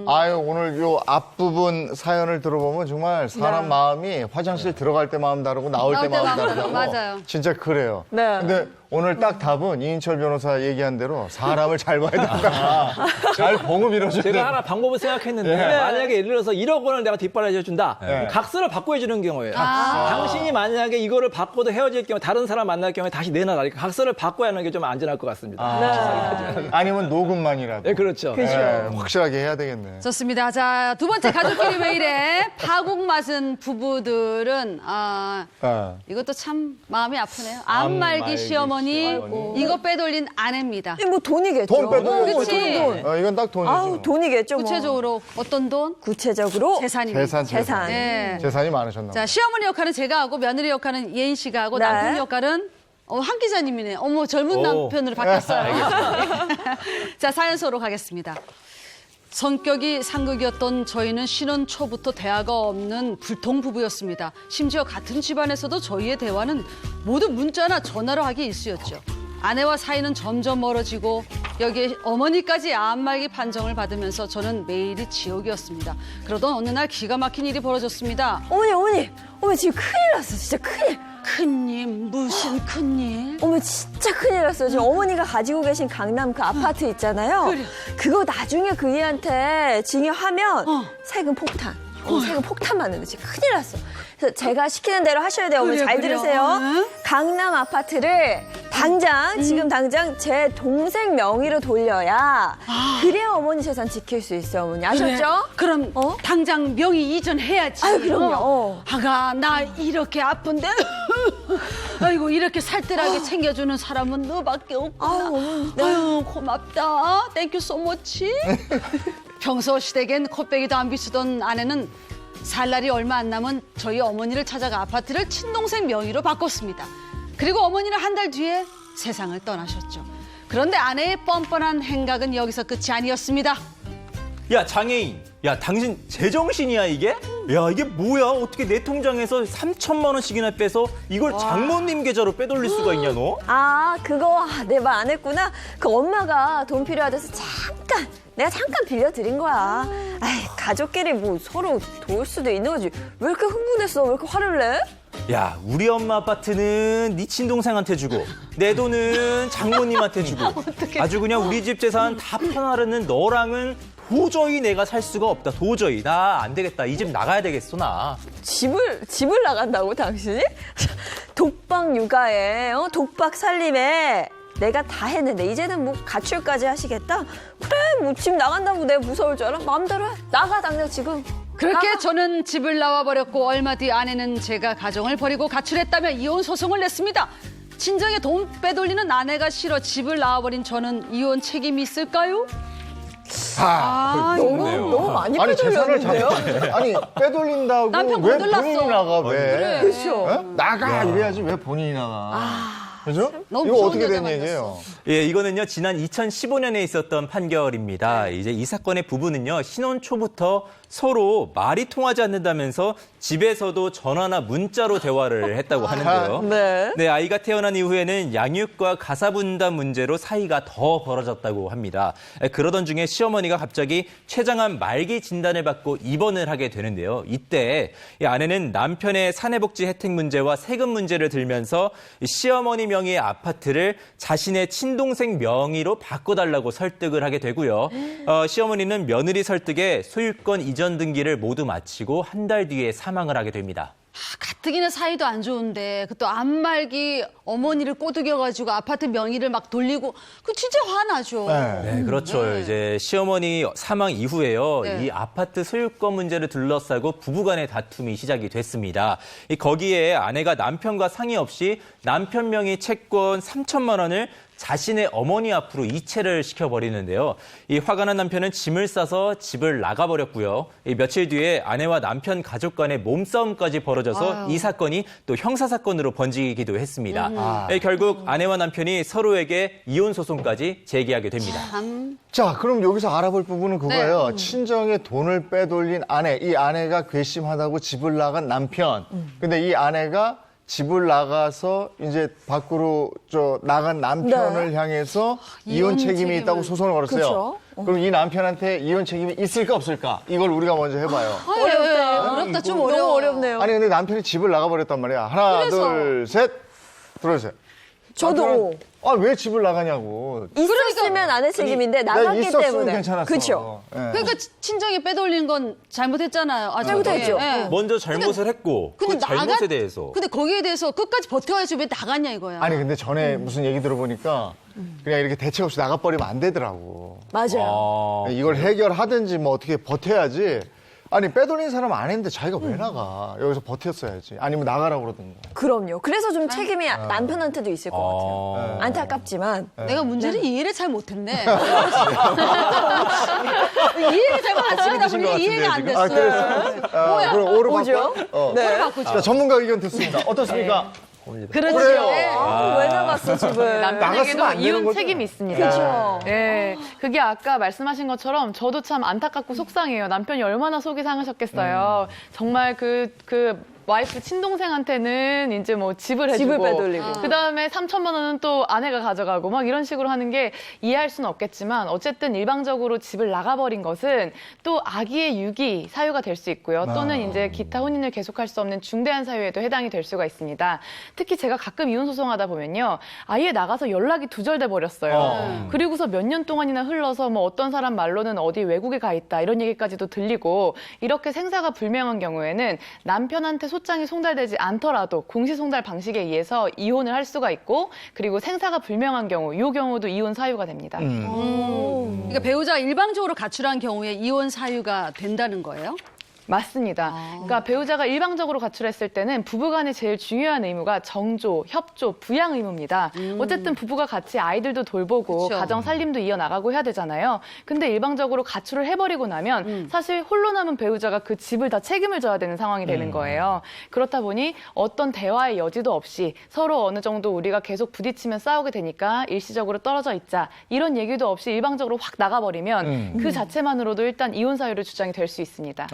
아유, 오늘 요 앞부분 사연을 들어보면 정말 사람 마음이 화장실 들어갈 때 마음 다르고 나올 때 마음 다르다고. 맞아요. 진짜 그래요. 네. 근데 오늘 딱 답은 이인철 변호사 얘기한 대로 사람을 잘 봐야 된다. 잘 보고 밀어줘야 제가 된다. 하나 방법을 생각했는데 네. 만약에 예를 들어서 1억 원을 내가 뒷받침해 준다. 네. 각서를 바꿔주는 경우에요. 당신이 만약에 이거를 바꿔도 헤어질 경우 다른 사람 만날 경우에 다시 내놔라. 그러니까 각서를 바꿔야 하는 게 좀 안전할 것 같습니다. 아니면 녹음만이라도. 네, 그렇죠. 네, 확실하게 해야 되겠네. 좋습니다. 자, 두 번째 가족끼리 왜 이래? 파국 맞은 부부들은 이것도 참 마음이 아프네요. 안말기 안말기 시어머니, 시어머니. 이거 빼돌린 아내입니다. 이게 뭐 돈이겠죠. 돈 빼돌린 그치. 돈. 이건 딱 돈이죠. 아우, 돈이겠죠. 뭐. 구체적으로 어떤 돈? 구체적으로 재산입니다. 재산. 네. 재산이 많으셨나 자, 봐요. 시어머니 역할은 제가 하고 며느리 역할은 예인 씨가 하고 네. 남편 역할은 한 기자님이네. 어머, 젊은 남편으로 바뀌었어요. 자, 사연소로 가겠습니다. 성격이 상극이었던 저희는 신혼 초부터 대화가 없는 불통 부부였습니다. 심지어 같은 집안에서도 저희의 대화는 모두 문자나 전화로 하기 일쑤였죠. 아내와 사이는 점점 멀어지고 여기에 어머니까지 안말기 판정을 받으면서 저는 매일이 지옥이었습니다. 그러던 어느 날 기가 막힌 일이 벌어졌습니다. 어머니 지금 큰일 났어. 진짜 큰일. 큰일, 무슨 큰일? 어머 진짜 큰일 났어요. 지금 어머니가 가지고 계신 강남 그 아파트 있잖아요. 그래. 그거 나중에 그 애한테 증여하면 세금 폭탄. 세금 폭탄 맞는데 지금 큰일 났어. 그래서 제가 시키는 대로 하셔야 돼요. 어머니 그래요, 잘 그래요. 들으세요. 응? 강남 아파트를 당장 지금 당장 제 동생 명의로 돌려야 그래야 어머니 재산 지킬 수 있어요. 어머니 아셨죠? 그럼 당장 명의 이전해야지. 아유, 그럼요. 아가 나 이렇게 아픈데 아이고 이렇게 살뜰하게 챙겨주는 사람은 너밖에 없구나. 아유, 어머니. 아유 고맙다. 땡큐 소머치. 평소 시댁엔 코빼기도 안 비추던 아내는 살 날이 얼마 안 남은 저희 어머니를 찾아가 아파트를 친동생 명의로 바꿨습니다. 그리고 어머니는 한 달 뒤에 세상을 떠나셨죠. 그런데 아내의 뻔뻔한 행각은 여기서 끝이 아니었습니다. 야, 장애인. 야, 당신 제정신이야, 이게? 야, 이게 뭐야? 어떻게 내 통장에서 3천만 원씩이나 빼서 이걸 장모님 계좌로 빼돌릴 수가 있냐, 너? 아, 그거 내 말 안 했구나. 그 엄마가 돈 필요하대서 내가 잠깐 빌려드린 거야. 아이, 가족끼리 뭐 서로 도울 수도 있는 거지. 왜 이렇게 흥분했어? 왜 이렇게 화를 내? 야, 우리 엄마 아파트는 네 친동생한테 주고 내 돈은 장모님한테 주고 아주 그냥 우리 집 재산 다 퍼나르는 너랑은 도저히 내가 살 수가 없다. 도저히. 나 안 되겠다. 이 집 나가야 되겠어, 나. 집을 나간다고, 당신이? 독박 육아에, 독박 살림에 내가 다 했는데 이제는 뭐 가출까지 하시겠다? 그래, 뭐 집 나간다고 내가 무서울 줄 알아? 마음대로 해. 나가, 당장 지금. 그렇게 나가. 저는 집을 나와버렸고 얼마 뒤 아내는 제가 가정을 버리고 가출했다며 이혼 소송을 냈습니다. 친정에 돈 빼돌리는 아내가 싫어 집을 나와버린 저는 이혼 책임이 있을까요? 너무 많이 아니, 재산을 빼돌렸는데요? 아니, 빼돌린다고 남편 왜 거들났어. 본인이 나가, 왜? 그렇죠. 어? 나가! 이래야지 왜 본인이 나가. 그죠? 너무 이거 무서운 어떻게 된 여자 얘기예요? 예, 이거는요, 지난 2015년에 있었던 판결입니다. 이제 이 사건의 부부는요, 신혼 초부터 서로 말이 통하지 않는다면서 집에서도 전화나 문자로 대화를 했다고 하는데요. 네. 아이가 태어난 이후에는 양육과 가사 분담 문제로 사이가 더 벌어졌다고 합니다. 그러던 중에 시어머니가 갑자기 췌장암 말기 진단을 받고 입원을 하게 되는데요. 이때 이 아내는 남편의 사내복지 혜택 문제와 세금 문제를 들면서 시어머니 명의의 아파트를 자신의 친동생 명의로 바꿔달라고 설득을 하게 되고요. 시어머니는 며느리 설득에 소유권 이전 등기를 모두 마치고 한 달 뒤에 사망을 하게 됩니다. 가뜩이나 사이도 안 좋은데 그 또 안말기 어머니를 꼬드겨가지고 아파트 명의를 막 돌리고 그 진짜 화나죠. 네. 네, 그렇죠. 이제 시어머니 사망 이후에요. 네. 이 아파트 소유권 문제를 둘러싸고 부부간의 다툼이 시작이 됐습니다. 거기에 아내가 남편과 상의 없이 남편 명의 채권 3천만 원을 자신의 어머니 앞으로 이체를 시켜버리는데요. 이 화가 난 남편은 짐을 싸서 집을 나가버렸고요. 며칠 뒤에 아내와 남편 가족 간의 몸싸움까지 벌어져서 이 사건이 또 형사사건으로 번지기도 했습니다. 결국 아내와 남편이 서로에게 이혼 소송까지 제기하게 됩니다. 자, 그럼 여기서 알아볼 부분은 그거예요. 친정에 돈을 빼돌린 아내, 이 아내가 괘씸하다고 집을 나간 남편. 근데 이 아내가 집을 나가서 이제 밖으로 나간 남편을 향해서 이혼 책임이 있다고 소송을 걸었어요. 그렇죠. 그럼 이 남편한테 이혼 책임이 있을까 없을까? 이걸 우리가 먼저 해봐요. 어렵다. 좀 너무 어려워. 어렵네요. 아니 근데 남편이 집을 나가버렸단 말이야. 하나, 그래서. 둘, 셋. 들어주세요. 저도 왜 집을 나가냐고. 있었으면 아내 책임인데 나갔기 있었으면 때문에. 괜찮았어. 그렇죠. 예. 그러니까 친정에 빼돌린 건 잘못했잖아요. 잘못했죠. 먼저 잘못을 했고 그 잘못에 대해서 근데 거기에 대해서 끝까지 버텨야지 왜 나갔냐 이거야. 아니 근데 전에 무슨 얘기 들어보니까 그냥 이렇게 대책 없이 나가버리면 안 되더라고. 맞아요. 이걸 해결하든지 뭐 어떻게 버텨야지. 아니 빼돌린 사람 안 했는데 자기가 왜 나가? 여기서 버텼어야지. 아니면 나가라고 그러든가. 그럼요. 그래서 좀 책임이 남편한테도 있을 것 같아요. 안타깝지만. 내가 문제를 이해를 잘 못했네. 이해를 잘못했습니다. 보니까 이해가 안 됐어요. 그래서 그럼 오를 뭐죠? 바꿔? 네. 바꾸죠. 자, 전문가 의견 듣습니다. 어떻습니까? 그렇죠. 그래요. 왜 나갔어, 집을? 나갔으면 남편에게도 안 되는 이혼 거죠? 책임이 있습니다. 그렇죠. 네, 그게 아까 말씀하신 것처럼 저도 참 안타깝고 속상해요. 남편이 얼마나 속이 상하셨겠어요. 정말 그 와이프 친동생한테는 이제 뭐 집을 해주고 집을 빼돌리고. 그다음에 3천만 원은 또 아내가 가져가고 막 이런 식으로 하는 게 이해할 수는 없겠지만 어쨌든 일방적으로 집을 나가버린 것은 또 아기의 유기 사유가 될 수 있고요. 또는 이제 기타 혼인을 계속할 수 없는 중대한 사유에도 해당이 될 수가 있습니다. 특히 제가 가끔 이혼 소송하다 보면요. 아예 나가서 연락이 두절돼 버렸어요. 그리고서 몇 년 동안이나 흘러서 뭐 어떤 사람 말로는 어디 외국에 가 있다 이런 얘기까지도 들리고 이렇게 생사가 불명한 경우에는 남편한테 소장이 송달되지 않더라도 공시송달 방식에 의해서 이혼을 할 수가 있고 그리고 생사가 불명한 경우 이 경우도 이혼 사유가 됩니다. 그러니까 배우자가 일방적으로 가출한 경우에 이혼 사유가 된다는 거예요? 맞습니다. 그러니까 배우자가 일방적으로 가출했을 때는 부부간의 제일 중요한 의무가 정조, 협조, 부양 의무입니다. 어쨌든 부부가 같이 아이들도 돌보고 그쵸. 가정 살림도 이어나가고 해야 되잖아요. 근데 일방적으로 가출을 해버리고 나면 사실 홀로 남은 배우자가 그 집을 다 책임을 져야 되는 상황이 되는 거예요. 그렇다 보니 어떤 대화의 여지도 없이 서로 어느 정도 우리가 계속 부딪히면 싸우게 되니까 일시적으로 떨어져 있자 이런 얘기도 없이 일방적으로 확 나가버리면 그 자체만으로도 일단 이혼 사유로 주장이 될 수 있습니다.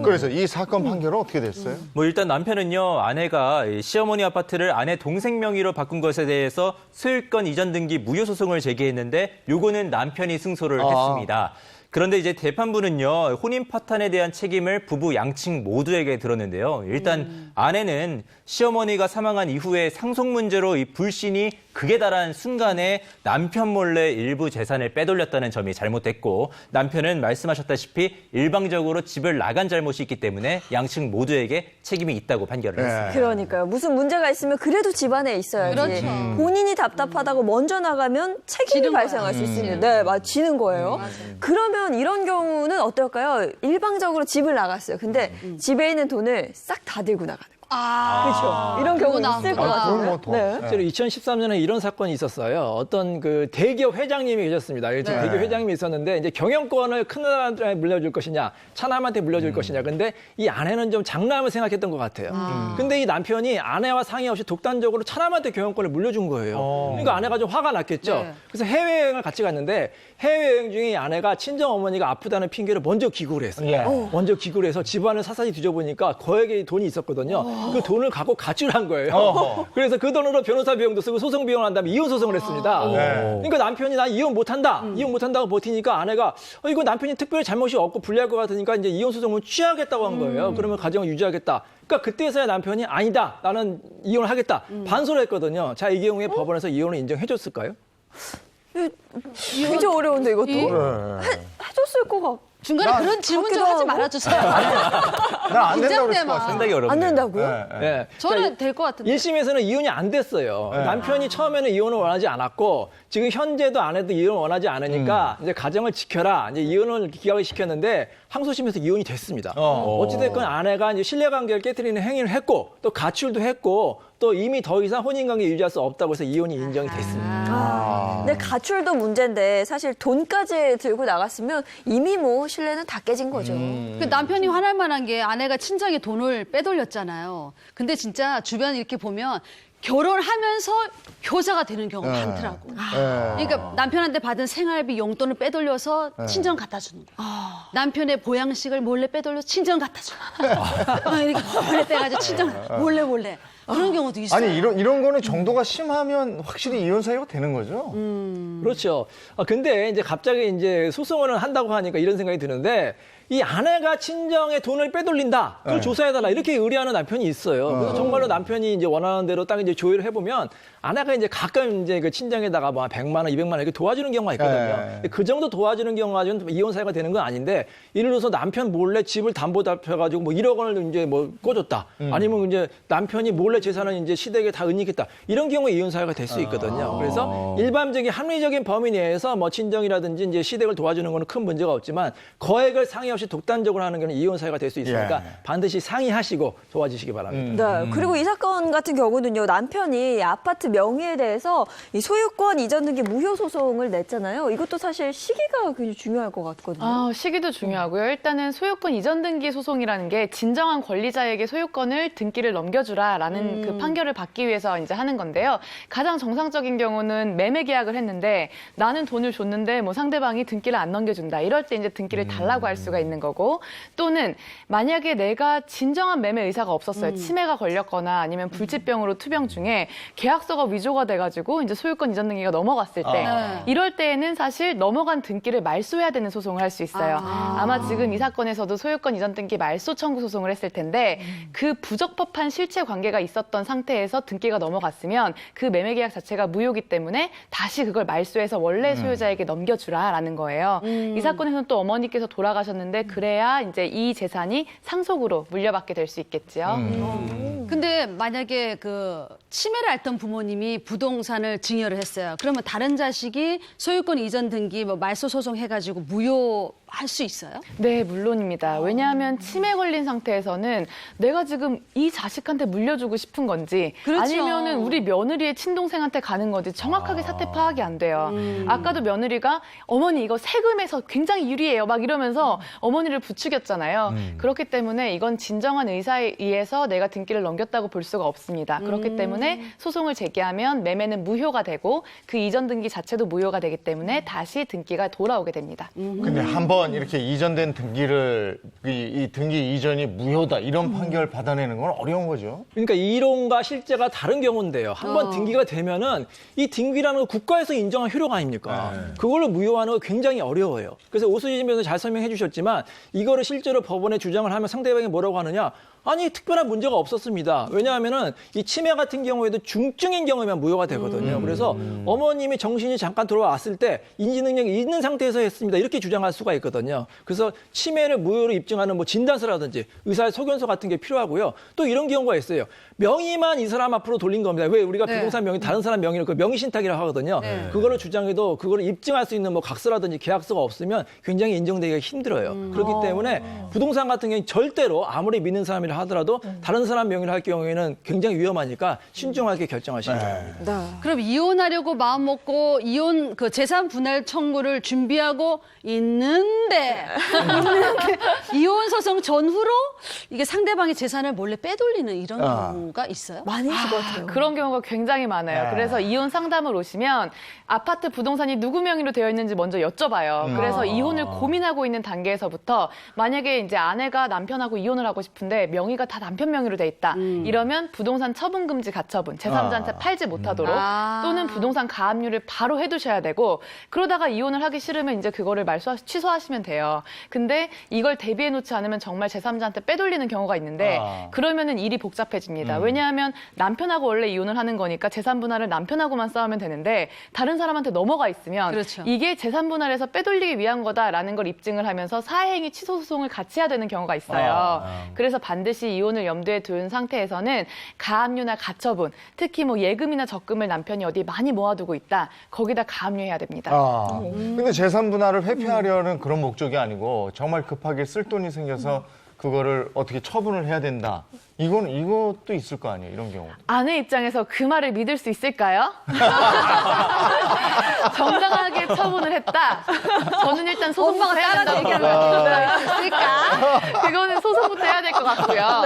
그래서 이 사건 판결은 어떻게 됐어요? 뭐 일단 남편은요, 아내가 시어머니 아파트를 아내 동생 명의로 바꾼 것에 대해서 소유권 이전 등기 무효 소송을 제기했는데 요거는 남편이 승소를 했습니다. 그런데 이제 재판부는요, 혼인 파탄에 대한 책임을 부부 양측 모두에게 들었는데요. 일단 아내는 시어머니가 사망한 이후에 상속 문제로 이 불신이 극에 달한 순간에 남편 몰래 일부 재산을 빼돌렸다는 점이 잘못됐고, 남편은 말씀하셨다시피 일방적으로 집을 나간 잘못이 있기 때문에 양측 모두에게 책임이 있다고 판결을 했습니다. 그러니까요. 무슨 문제가 있으면 그래도 집안에 있어야지. 그렇죠. 본인이 답답하다고 먼저 나가면 책임이 지는 거야. 발생할 수 있습니다. 네, 지는 거예요. 그러면 이런 경우는 어떨까요? 일방적으로 집을 나갔어요. 근데 집에 있는 돈을 싹 다 들고 나가는 거예요. 그렇죠. 이런 경우 그거 있을 것 나왔구나. 같은데. 뭐 더. 네. 실제로 2013년에 이런 사건이 있었어요. 어떤 그 대기업 회장님이 계셨습니다. 대기업 회장님이 있었는데 이제 경영권을 큰 사람한테 물려줄 것이냐, 차남한테 물려줄 것이냐. 근데 이 아내는 좀 장남을 생각했던 것 같아요. 근데 이 남편이 아내와 상의 없이 독단적으로 차남한테 경영권을 물려준 거예요. 그러니까 아내가 좀 화가 났겠죠. 네. 그래서 해외여행을 같이 갔는데 해외여행 중에 이 아내가 친정 어머니가 아프다는 핑계로 먼저 기구를 했어요. 먼저 기구를 해서 집안을 사사히 뒤져보니까 거액의 돈이 있었거든요. 그 돈을 갖고 가출한 거예요. 그래서 그 돈으로 변호사 비용도 쓰고 소송 비용을 한 다음에 이혼 소송을 했습니다. 그러니까 남편이 나 이혼 못한다. 이혼 못한다고 버티니까 아내가 이거 남편이 특별히 잘못이 없고 불리할 것 같으니까 이제 이혼 소송을 취하겠다고 한 거예요. 그러면 가정을 유지하겠다. 그러니까 그때서야 남편이 아니다. 나는 이혼을 하겠다. 반소를 했거든요. 자, 이 경우에 법원에서 이혼을 인정해 줬을까요? 굉장히 어려운데 이것도. 해줬을 것 같고. 중간에 그런 질문 좀 하지 말아주세요. 나안 된다고 그랬을 것 같아. 상당히 어렵네요. 안 된다고요? 네. 저는 될 것 같은데. 1심에서는 이혼이 안 됐어요. 남편이 처음에는 이혼을 원하지 않았고 지금 현재도 아내도 이혼을 원하지 않으니까 이제 가정을 지켜라. 이제 이혼을 기각을 시켰는데 항소심에서 이혼이 됐습니다. 어찌됐건 아내가 이제 신뢰관계를 깨트리는 행위를 했고 또 가출도 했고 또 이미 더 이상 혼인관계 유지할 수 없다고 해서 이혼이 인정이 됐습니다. 근데 가출도 문제인데 사실 돈까지 들고 나갔으면 이미 뭐 신뢰는 다 깨진 거죠. 그 남편이 화날 만한 게 아내가 친정에 돈을 빼돌렸잖아요. 근데 진짜 주변 이렇게 보면 결혼하면서 효자가 되는 경우가 많더라고. 그러니까 남편한테 받은 생활비 용돈을 빼돌려서 친정 갖다 주는 거야. 남편의 보양식을 몰래 빼돌려서 친정 갖다 주는 거야. 이렇게 몰래 빼가지고 친정 몰래. 그런 경우도 있어요. 아니 이런 거는 정도가 심하면 확실히 이혼 사유가 되는 거죠? 그렇죠. 근데 이제 갑자기 이제 소송을 한다고 하니까 이런 생각이 드는데 이 아내가 친정에 돈을 빼돌린다. 그걸 네. 조사해달라. 이렇게 의뢰하는 남편이 있어요. 그래서 정말로 남편이 이제 원하는 대로 딱 이제 조율을 해보면 아내가 이제 가끔 이제 그 친정에다가 뭐 100만 원, 200만 원 이렇게 도와주는 경우가 있거든요. 네. 근데 그 정도 도와주는 경우가 좀 이혼 사유가 되는 건 아닌데 예를 들어서 남편 몰래 집을 담보 잡혀가지고 뭐 1억 원을 이제 뭐 꿔줬다. 아니면 이제 남편이 몰래 재산을 이제 시댁에 다 은닉했다. 이런 경우에 이혼 사유가 될 수 있거든요. 그래서 일반적인 합리적인 범위 내에서 뭐 친정이라든지 이제 시댁을 도와주는 거는 큰 문제가 없지만 거액을 상의 없이 독단적으로 하는 경우는 이혼 사유가 될 수 있으니까 반드시 상의하시고 도와주시기 바랍니다. 네. 그리고 이 사건 같은 경우는요, 남편이 아파트 명의에 대해서 이 소유권 이전 등기 무효 소송을 냈잖아요. 이것도 사실 시기가 굉장히 중요할 것 같거든요. 시기도 중요하고요. 일단은 소유권 이전 등기 소송이라는 게 진정한 권리자에게 소유권을 등기를 넘겨주라라는 그 판결을 받기 위해서 이제 하는 건데요. 가장 정상적인 경우는 매매 계약을 했는데 나는 돈을 줬는데 뭐 상대방이 등기를 안 넘겨준다. 이럴 때 이제 등기를 달라고 할 수가 있는 거고, 또는 만약에 내가 진정한 매매 의사가 없었어요. 치매가 걸렸거나 아니면 불치병으로 투병 중에 계약서가 위조가 돼가지고 이제 소유권 이전 등기가 넘어갔을 때 이럴 때에는 사실 넘어간 등기를 말소해야 되는 소송을 할 수 있어요. 아마 지금 이 사건에서도 소유권 이전 등기 말소 청구 소송을 했을 텐데 그 부적법한 실체 관계가 있었던 상태에서 등기가 넘어갔으면 그 매매 계약 자체가 무효이기 때문에 다시 그걸 말소해서 원래 소유자에게 넘겨주라라는 거예요. 이 사건에서는 또 어머니께서 돌아가셨는데 그래야 이제 이 재산이 상속으로 물려받게 될 수 있겠죠. 근데 만약에 그 치매를 앓던 부모님이 부동산을 증여를 했어요. 그러면 다른 자식이 소유권 이전 등기 뭐 말소 소송 해가지고 무효할 수 있어요? 네, 물론입니다. 왜냐하면 치매 걸린 상태에서는 내가 지금 이 자식한테 물려주고 싶은 건지 그렇죠. 아니면은 우리 며느리의 친동생한테 가는 건지 정확하게 사태 파악이 안 돼요. 아까도 며느리가 어머니 이거 세금에서 굉장히 유리해요 막 이러면서 어머니를 부추겼잖아요. 그렇기 때문에 이건 진정한 의사에 의해서 내가 등기를 넘겼다고 볼 수가 없습니다. 그렇기 때문에 소송을 제기하면 매매는 무효가 되고 그 이전 등기 자체도 무효가 되기 때문에 다시 등기가 돌아오게 됩니다. 근데 한번 이렇게 이전된 등기를 이 등기 이전이 무효다 이런 판결 받아내는 건 어려운 거죠. 그러니까 이론과 실제가 다른 경우인데요. 한번 등기가 되면은 이 등기라는 건 국가에서 인정한 효력 아닙니까? 그걸로 무효하는 거 굉장히 어려워요. 그래서 오수진 변호사 잘 설명해 주셨지만 이거를 실제로 법원에 주장을 하면 상대방이 뭐라고 하느냐? 아니 특별한 문제가 없었습니다. 왜냐하면은 이 치매 같은 경우에도 중증인 경우면 무효가 되거든요. 그래서 어머님이 정신이 잠깐 돌아왔을 때 인지 능력이 있는 상태에서 했습니다. 이렇게 주장할 수가 있거든요. 그래서 치매를 무효로 입증하는 뭐 진단서라든지 의사의 소견서 같은 게 필요하고요. 또 이런 경우가 있어요. 명의만 이 사람 앞으로 돌린 겁니다. 왜 우리가 부동산 명의 다른 사람 명의를 그 명의 신탁이라고 하거든요. 그거를 주장해도 그거를 입증할 수 있는 뭐 각서라든지 계약서가 없으면 굉장히 인정되기가 힘들어요. 그렇기 때문에 부동산 같은 경우는 절대로 아무리 믿는 사람이라 하더라도 다른 사람 명의를 할 경우에는 굉장히 위험하니까 신중하게 결정하시기 바랍니다. 그럼 이혼하려고 마음 먹고 이혼 그 재산 분할 청구를 준비하고 있는데 이혼 소송 전후로 이게 상대방의 재산을 몰래 빼돌리는 이런 경우가 있어요? 많이 있을 것 같아요. 그런 경우가 굉장히 많아요. 그래서 이혼 상담을 오시면 아파트 부동산이 누구 명의로 되어 있는지 먼저 여쭤봐요. 그래서 이혼을 고민하고 있는 단계에서부터 만약에 이제 아내가 남편하고 이혼을 하고 싶은데 명의가 다 남편 명의로 돼 있다. 이러면 부동산 처분금지 가처분, 제3자한테 팔지 못하도록 또는 부동산 가압류를 바로 해두셔야 되고, 그러다가 이혼을 하기 싫으면 이제 그거를 취소하시면 돼요. 근데 이걸 대비해 놓지 않으면 정말 제3자한테 빼돌리는 경우가 있는데 그러면은 일이 복잡해집니다. 왜냐하면 남편하고 원래 이혼을 하는 거니까 재산 분할을 남편하고만 싸우면 되는데 다른 사람한테 넘어가 있으면 그렇죠. 이게 재산 분할에서 빼돌리기 위한 거다라는 걸 입증을 하면서 사회행위 취소 소송을 같이 해야 되는 경우가 있어요. 그래서 반드시 이혼을 염두에 둔 상태에서는 가압류나 가처분, 특히 뭐 예금이나 적금을 남편이 어디 많이 모아두고 있다. 거기다 가압류해야 됩니다. 근데 재산 분할을 회피하려는 그런 목적이 아니고 정말 급하게 쓸 돈이 생겨서 그거를 어떻게 처분을 해야 된다. 이것도 있을 거 아니에요, 이런 경우. 아내 입장에서 그 말을 믿을 수 있을까요? 정당하게 처분을 했다. 저는 일단 소송부터 해야 된다고 있을까? 그거는 소송부터 해야 될 것 같고요.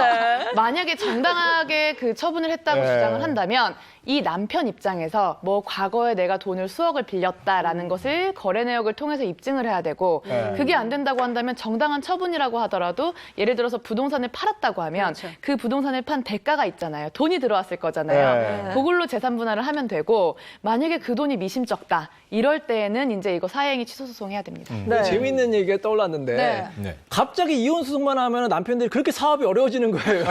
만약에 정당하게 그 처분을 했다고 주장을 한다면 이 남편 입장에서 뭐 과거에 내가 돈을 수억을 빌렸다라는 것을 거래 내역을 통해서 입증을 해야 되고 그게 안 된다고 한다면 정당한 처분이라고 하더라도 예를 들어서 부동산을 팔았다고 하면 그렇죠. 그 부동산을 판 대가가 있잖아요. 돈이 들어왔을 거잖아요. 그걸로 재산 분할을 하면 되고 만약에 그 돈이 미심쩍다. 이럴 때에는 이제 이거 사회행위 취소 소송해야 됩니다. 네. 재밌는 얘기가 떠올랐는데 네. 갑자기 이혼 소송만 하면 남편들이 그렇게 사업이 어려워지는 거예요.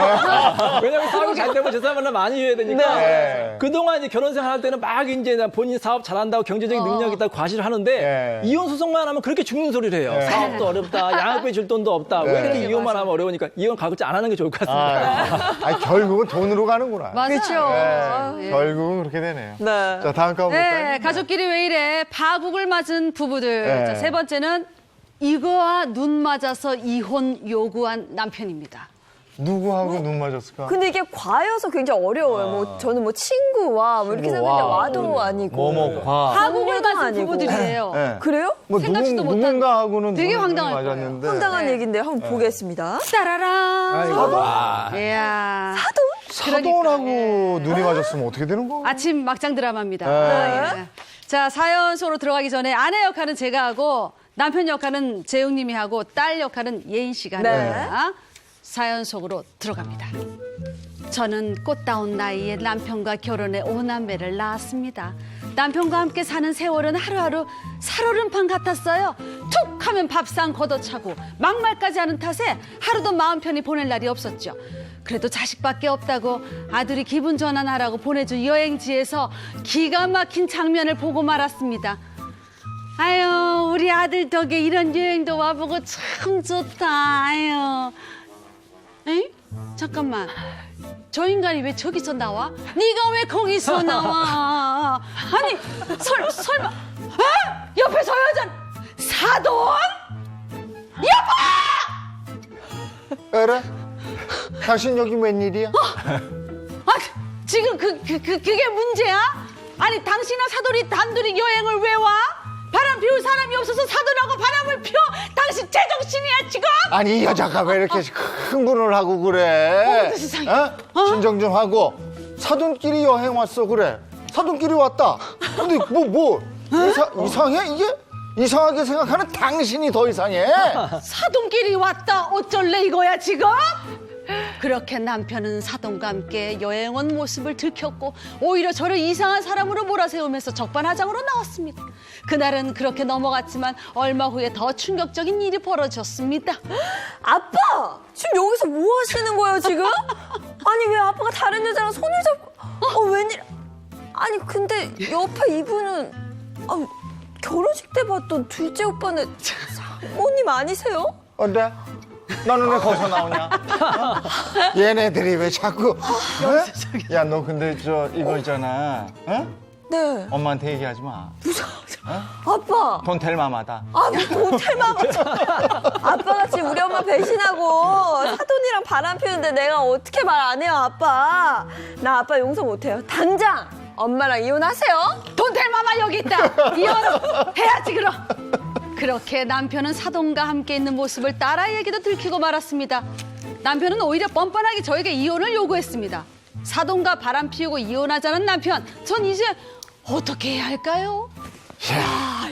왜냐면 사업이 잘 되면 재산 분할 많이 해야 되니까. 네. 그동안 이제 결혼 생활할 때는 막 이제 본인 사업 잘한다고 경제적인 능력이 있다고 과시를 하는데 이혼 소송만 하면 그렇게 죽는 소리를 해요. 사업도 어렵다. 양육비 줄 돈도 없다. 왜 이렇게 이혼만 하면 어려우니까 이혼 가급적 안 하는 게 좋을 것 같습니다. 아니, 결국은 돈으로 가는구나. 맞아요. 그렇죠. 네, 결국은 그렇게 되네요. 네. 자, 다음 거 볼까요? 네, 가족끼리 왜 이래? 파국을 맞은 부부들. 네. 자, 세 번째는 이거와 눈 맞아서 이혼 요구한 남편입니다. 누구하고 눈 맞았을까? 근데 이게 과여서 굉장히 어려워요. 뭐 저는 뭐 친구와 뭐 이렇게 생각했는데 친구와. 와도 아니고. 뭐뭐과. 파국을 부모도 맞은 아니고. 부부들이에요. 네. 그래요? 뭐 생각지도 못한 누군가하고는 되게 눈을 황당할 맞았는데. 황당한 네. 얘기인데 한번 보겠습니다. 따라란. 이야. 사돈하고 눈이 맞았으면 어떻게 되는 거야? 아침 막장 드라마입니다. 네. 네. 자, 사연 소로 들어가기 전에 아내 역할은 제가 하고 남편 역할은 재웅님이 하고 딸 역할은 예인 씨가 합니다. 사연 속으로 들어갑니다. 저는 꽃다운 나이에 남편과 결혼해 5남매를 낳았습니다. 남편과 함께 사는 세월은 하루하루 살얼음판 같았어요. 툭 하면 밥상 걷어차고 막말까지 하는 탓에 하루도 마음 편히 보낼 날이 없었죠. 그래도 자식밖에 없다고 아들이 기분 전환하라고 보내준 여행지에서 기가 막힌 장면을 보고 말았습니다. 아유, 우리 아들 덕에 이런 여행도 와보고 참 좋다. 아유. 에이? 잠깐만. 저 인간이 왜 저기서 나와? 네가 왜 거기서 나와? 아니, 설마. 아? 옆에 서 여잔 사돈? 에라? 당신 여기 웬일이야? 아, 지금 그게 문제야? 아니, 당신이나 사돈이 단둘이 여행을 왜 와? 바람 피울 사람이 없어서 사돈하고 바람을 피워? 당신 제정신이야, 지금? 아니, 이 여자가 왜 이렇게 흥분을 하고 그래? 세상에. 진정 좀 하고. 사돈끼리 여행 왔어, 그래. 사돈끼리 왔다. 근데 이상해, 이게? 이상하게 생각하는 당신이 더 이상해. 사돈끼리 왔다 어쩔래 이거야 지금? 그렇게 남편은 사돈과 함께 여행 온 모습을 들켰고 오히려 저를 이상한 사람으로 몰아세우면서 적반하장으로 나왔습니다. 그날은 그렇게 넘어갔지만 얼마 후에 더 충격적인 일이 벌어졌습니다. 아빠! 지금 여기서 뭐 하시는 거예요, 지금? 아니, 왜 아빠가 다른 여자랑 손을 잡고. 웬일. 아니, 근데 옆에 이분은. 결혼식 때 봤던 둘째 오빠는 장모님 아니세요? 근데 너는 왜 거기서 나오냐? 얘네들이 왜 자꾸? 야, 너 근데 이거 있잖아. 네. 엄마한테 얘기하지 마. 아빠! 돈 될 마마다. 돈 텔마가. 아빠가 지금 우리 엄마 배신하고 사돈이랑 바람 피우는데 내가 어떻게 말 안 해요, 아빠? 나 아빠 용서 못 해요. 당장 엄마랑 이혼하세요. 돈 될 마마 여기 있다. 이혼해야지 그럼. 그렇게 남편은 사돈과 함께 있는 모습을 딸아이에게도 들키고 말았습니다. 남편은 오히려 뻔뻔하게 저에게 이혼을 요구했습니다. 사돈과 바람 피우고 이혼하자는 남편. 전 이제 어떻게 해야 할까요?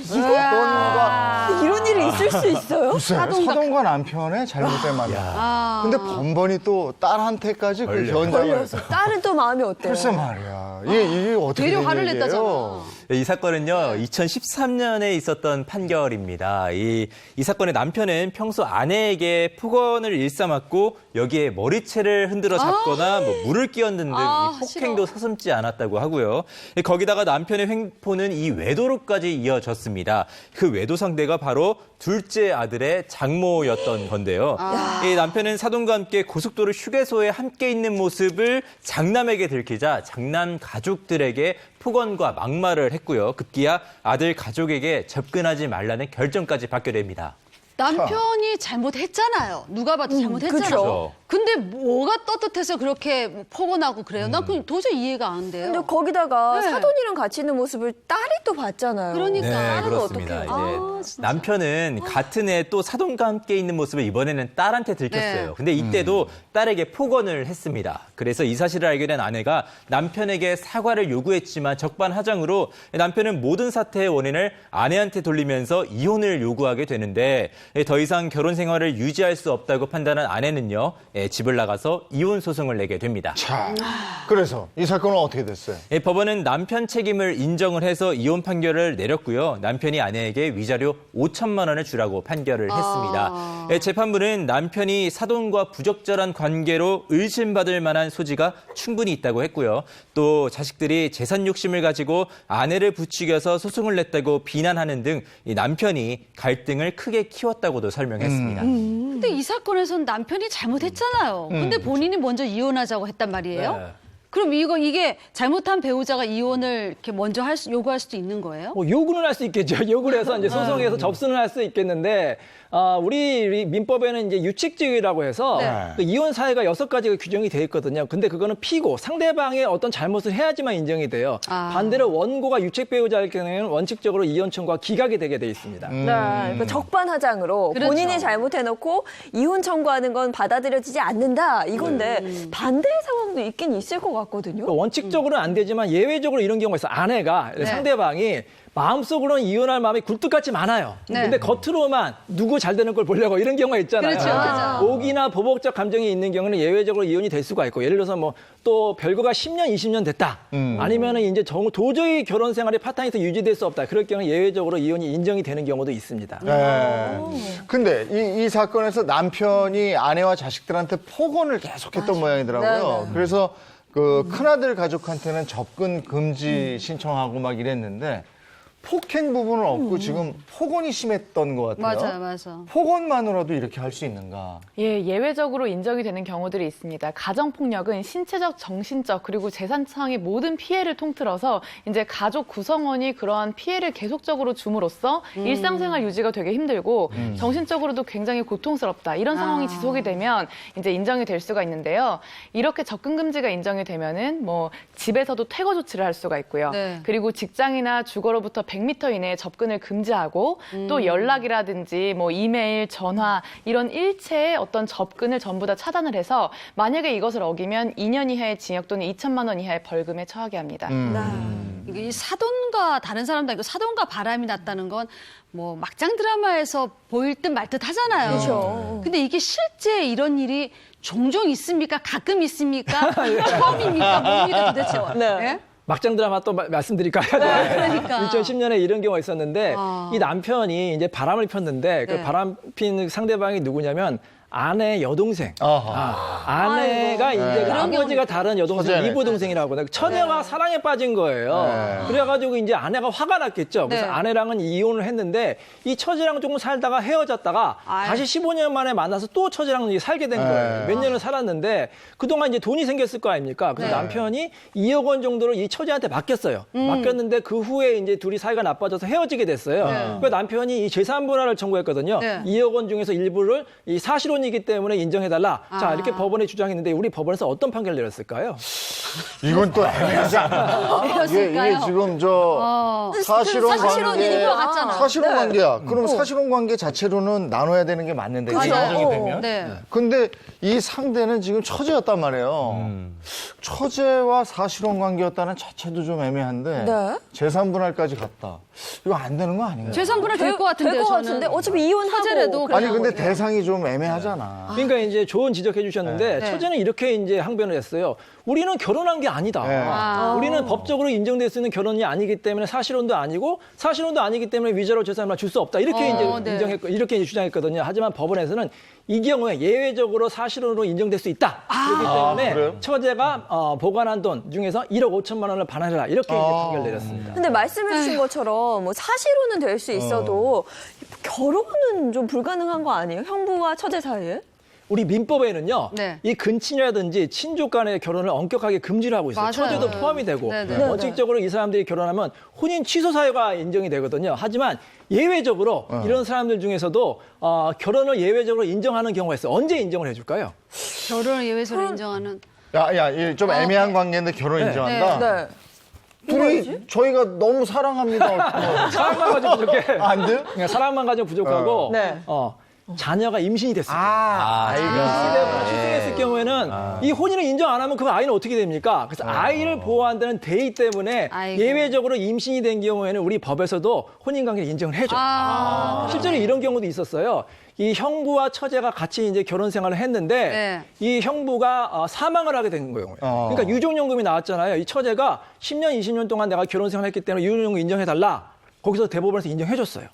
사돈과 이런 일이 있을 수 있어요? 글쎄, 사돈과 남편의 잘못된 만남. 근데 번번이 또 딸한테까지 그 현장을. 딸은 또 마음이 어때요? 글쎄 말이야. 이게 어떻게 되려 된 화를 얘기예요? 냈다잖아. 이 사건은요, 2013년에 있었던 판결입니다. 이 사건의 남편은 평소 아내에게 폭언을 일삼았고 여기에 머리채를 흔들어 잡거나 뭐 물을 끼얹는 등 이 폭행도 서슴지 않았다고 하고요. 거기다가 남편의 횡포는 이 외도로까지 이어졌습니다. 그 외도 상대가 바로 둘째 아들의 장모였던 건데요. 이 남편은 사돈과 함께 고속도로 휴게소에 함께 있는 모습을 장남에게 들키자 장남 가족들에게 폭언과 막말을 했고요. 급기야 아들 가족에게 접근하지 말라는 결정까지 받게 됩니다. 남편이 잘못했잖아요. 누가 봐도 잘못했잖아요. 그쵸. 근데 뭐가 떳떳해서 그렇게 뭐 포근하고 그래요? 난 그건 도저히 이해가 안 돼요. 근데 거기다가 네. 사돈이랑 같이 있는 모습을 딸이 또 봤잖아요. 그러니까. 네, 딸은 그렇습니다. 어떻게 이제 남편은 같은 해 또 사돈과 함께 있는 모습을 이번에는 딸한테 들켰어요. 네. 근데 이때도 딸에게 폭언을 했습니다. 그래서 이 사실을 알게 된 아내가 남편에게 사과를 요구했지만 적반하장으로 남편은 모든 사태의 원인을 아내한테 돌리면서 이혼을 요구하게 되는데 더 이상 결혼 생활을 유지할 수 없다고 판단한 아내는요, 집을 나가서 이혼 소송을 내게 됩니다. 자, 그래서 이 사건은 어떻게 됐어요? 법원은 남편 책임을 인정을 해서 이혼 판결을 내렸고요. 남편이 아내에게 위자료 5천만 원을 주라고 판결을 했습니다. 재판부는 남편이 사돈과 부적절한 관계로 의심받을 만한 소지가 충분히 있다고 했고요. 또 자식들이 재산 욕심을 가지고 아내를 부추겨서 소송을 냈다고 비난하는 등 이 남편이 갈등을 크게 키웠다고도 설명했습니다. 근데 이 사건에서는 남편이 잘못했잖아요. 근데 본인이 먼저 이혼하자고 했단 말이에요. 네. 그럼 이게 잘못한 배우자가 이혼을 이렇게 먼저 요구할 수도 있는 거예요? 뭐 요구는 할 수 있겠죠. 요구를 해서 이제 소송에서 접수는 할 수 있겠는데, 우리 민법에는 이제 유칙지의라고 해서 네. 그 이혼 사유가 6가지가 규정이 돼 있거든요. 근데 그거는 피고 상대방의 어떤 잘못을 해야지만 인정이 돼요. 반대로 원고가 유책 배우자일 경우에는 원칙적으로 이혼 청구가 기각이 되게 돼 있습니다. 네, 그러니까 적반하장으로 그렇죠. 본인이 잘못해놓고 이혼 청구하는 건 받아들여지지 않는다 이건데 반대의 상황도 있긴 있을 것 같거든요. 그러니까 원칙적으로는 안 되지만 예외적으로 이런 경우가 있어. 아내가 상대방이 마음속으로는 이혼할 마음이 굴뚝같이 많아요. 네. 근데 겉으로만 누구 잘 되는 걸 보려고 이런 경우가 있잖아요. 그렇죠. 맞아. 오기나 보복적 감정이 있는 경우는 예외적으로 이혼이 될 수가 있고, 예를 들어서 뭐 또 별거가 10년, 20년 됐다. 아니면은 이제 도저히 결혼 생활이 파탄에서 유지될 수 없다. 그럴 경우 예외적으로 이혼이 인정이 되는 경우도 있습니다. 네. 근데 이 사건에서 남편이 아내와 자식들한테 폭언을 계속했던 모양이더라고요. 그래서 그 큰아들 가족한테는 접근 금지 신청하고 막 이랬는데 폭행 부분은 없고 지금 폭언이 심했던 것 같아요. 맞아. 폭언만으로도 이렇게 할 수 있는가? 예, 예외적으로 인정이 되는 경우들이 있습니다. 가정폭력은 신체적, 정신적, 그리고 재산상의 모든 피해를 통틀어서 이제 가족 구성원이 그러한 피해를 계속적으로 줌으로써 일상생활 유지가 되게 힘들고 정신적으로도 굉장히 고통스럽다. 이런 상황이 지속이 되면 이제 인정이 될 수가 있는데요. 이렇게 접근 금지가 인정이 되면은 뭐 집에서도 퇴거 조치를 할 수가 있고요. 네. 그리고 직장이나 주거로부터 100m 이내에 접근을 금지하고 또 연락이라든지 뭐 이메일, 전화 이런 일체의 어떤 접근을 전부 다 차단을 해서 만약에 이것을 어기면 2년 이하의 징역 또는 2천만 원 이하의 벌금에 처하게 합니다. 이게 사돈과 다른 사람도 아니고 사돈과 바람이 났다는 건 뭐 막장 드라마에서 보일 듯 말 듯 하잖아요. 그렇죠. 근데 이게 실제 이런 일이 종종 있습니까? 가끔 있습니까? 처음입니까? 뭡니까 도대체? 네? 막장 드라마 또 말씀드릴까요? 그러니까. 2010년에 이런 경우가 있었는데 이 남편이 이제 바람을 폈는데 그 네. 바람 핀 상대방이 누구냐면 아내 여동생. 아하. 아내가 이제 그 그런 아버지가 다른 여동생 처제네. 이부 동생이라고 처제와 사랑에 빠진 거예요. 그래가지고 이제 아내가 화가 났겠죠. 그래서 네. 아내랑은 이혼을 했는데 이 처제랑 조금 살다가 헤어졌다가 아유. 다시 15년 만에 만나서 또 처제랑 이제 살게 된 거예요. 몇 년을 살았는데 그동안 이제 돈이 생겼을 거 아닙니까? 그래서 네. 남편이 2억 원 정도를 이 처제한테 맡겼어요. 맡겼는데 그 후에 이제 둘이 사이가 나빠져서 헤어지게 됐어요. 그래서 남편이 이 재산 분할을 청구했거든요. 네. 2억 원 중에서 일부를 이 사실혼이기 때문에 인정해달라. 자, 이렇게 법원에 주장했는데 우리 법원에서 어떤 판결을 내렸을까요? 이건 또 애매하지 않나? 이게 지금 사실혼 사실혼 관계, 일부러 같잖아. 사실혼 관계야. 그럼 사실혼 관계 자체로는 나눠야 되는 게 맞는데 이게 그렇죠. 인정이 되면. 네. 근데 이 상대는 지금 처제였단 말이에요. 처제와 사실혼 관계였다는 자체도 좀 애매한데 네. 재산 분할까지 갔다. 이거 안 되는 거 아닌가요? 재산 분할 될 것 같은데요, 될것 저는. 같은데 어차피 이혼하고 처제라도 아니 그냥 근데 대상이 좀 애매하잖아. 그러니까 이제 좋은 지적해 주셨는데 네. 처제는 이렇게 이제 항변을 했어요. 우리는 결혼한 게 아니다. 네. 우리는 법적으로 인정될 수 있는 결혼이 아니기 때문에 사실혼도 아니고 사실혼도 아니기 때문에 위자료 재산을 줄 수 없다. 이렇게 이제 네. 인정했고 이렇게 이제 주장했거든요. 하지만 법원에서는 이 경우에 예외적으로 사실혼으로 인정될 수 있다. 그렇기 때문에 그래요? 처제가 보관한 돈 중에서 1억 5천만 원을 반환해라. 이렇게 이제 판결 내렸습니다. 근데 말씀해주신 것처럼 뭐 사실혼은 될 수 있어도 결혼은 좀 불가능한 거 아니에요? 형부와 처제 사이에? 우리 민법에는요. 네. 이 근친이라든지 친족 간의 결혼을 엄격하게 금지를 하고 있어요. 맞아요. 처제도 포함이 되고 네네. 원칙적으로 이 사람들이 결혼하면 혼인 취소 사유가 인정이 되거든요. 하지만 예외적으로 이런 사람들 중에서도 결혼을 예외적으로 인정하는 경우가 있어요. 언제 인정을 해줄까요? 결혼을 예외적으로 인정하는. 야, 좀 애매한 관계인데 결혼 인정한다. 네. 둘이 저희가 너무 사랑합니다. 사랑만 가지고 부족해. 안 돼요? 그냥 사랑만 가지고 부족하고 네. 자녀가 임신이 됐어요. 아이가. 임신이 되고 출생했을 경우에는 이 혼인을 인정 안 하면 그 아이는 어떻게 됩니까? 그래서 아이를 보호한다는 대의 때문에 아이고. 예외적으로 임신이 된 경우에는 우리 법에서도 혼인관계를 인정을 해줘요. 실제로 이런 경우도 있었어요. 이 형부와 처제가 같이 이제 결혼 생활을 했는데 이 형부가 사망을 하게 된 거예요. 그러니까 유족연금이 나왔잖아요. 이 처제가 10년, 20년 동안 내가 결혼 생활했기 때문에 유족연금 인정해달라. 거기서 대법원에서 인정해줬어요.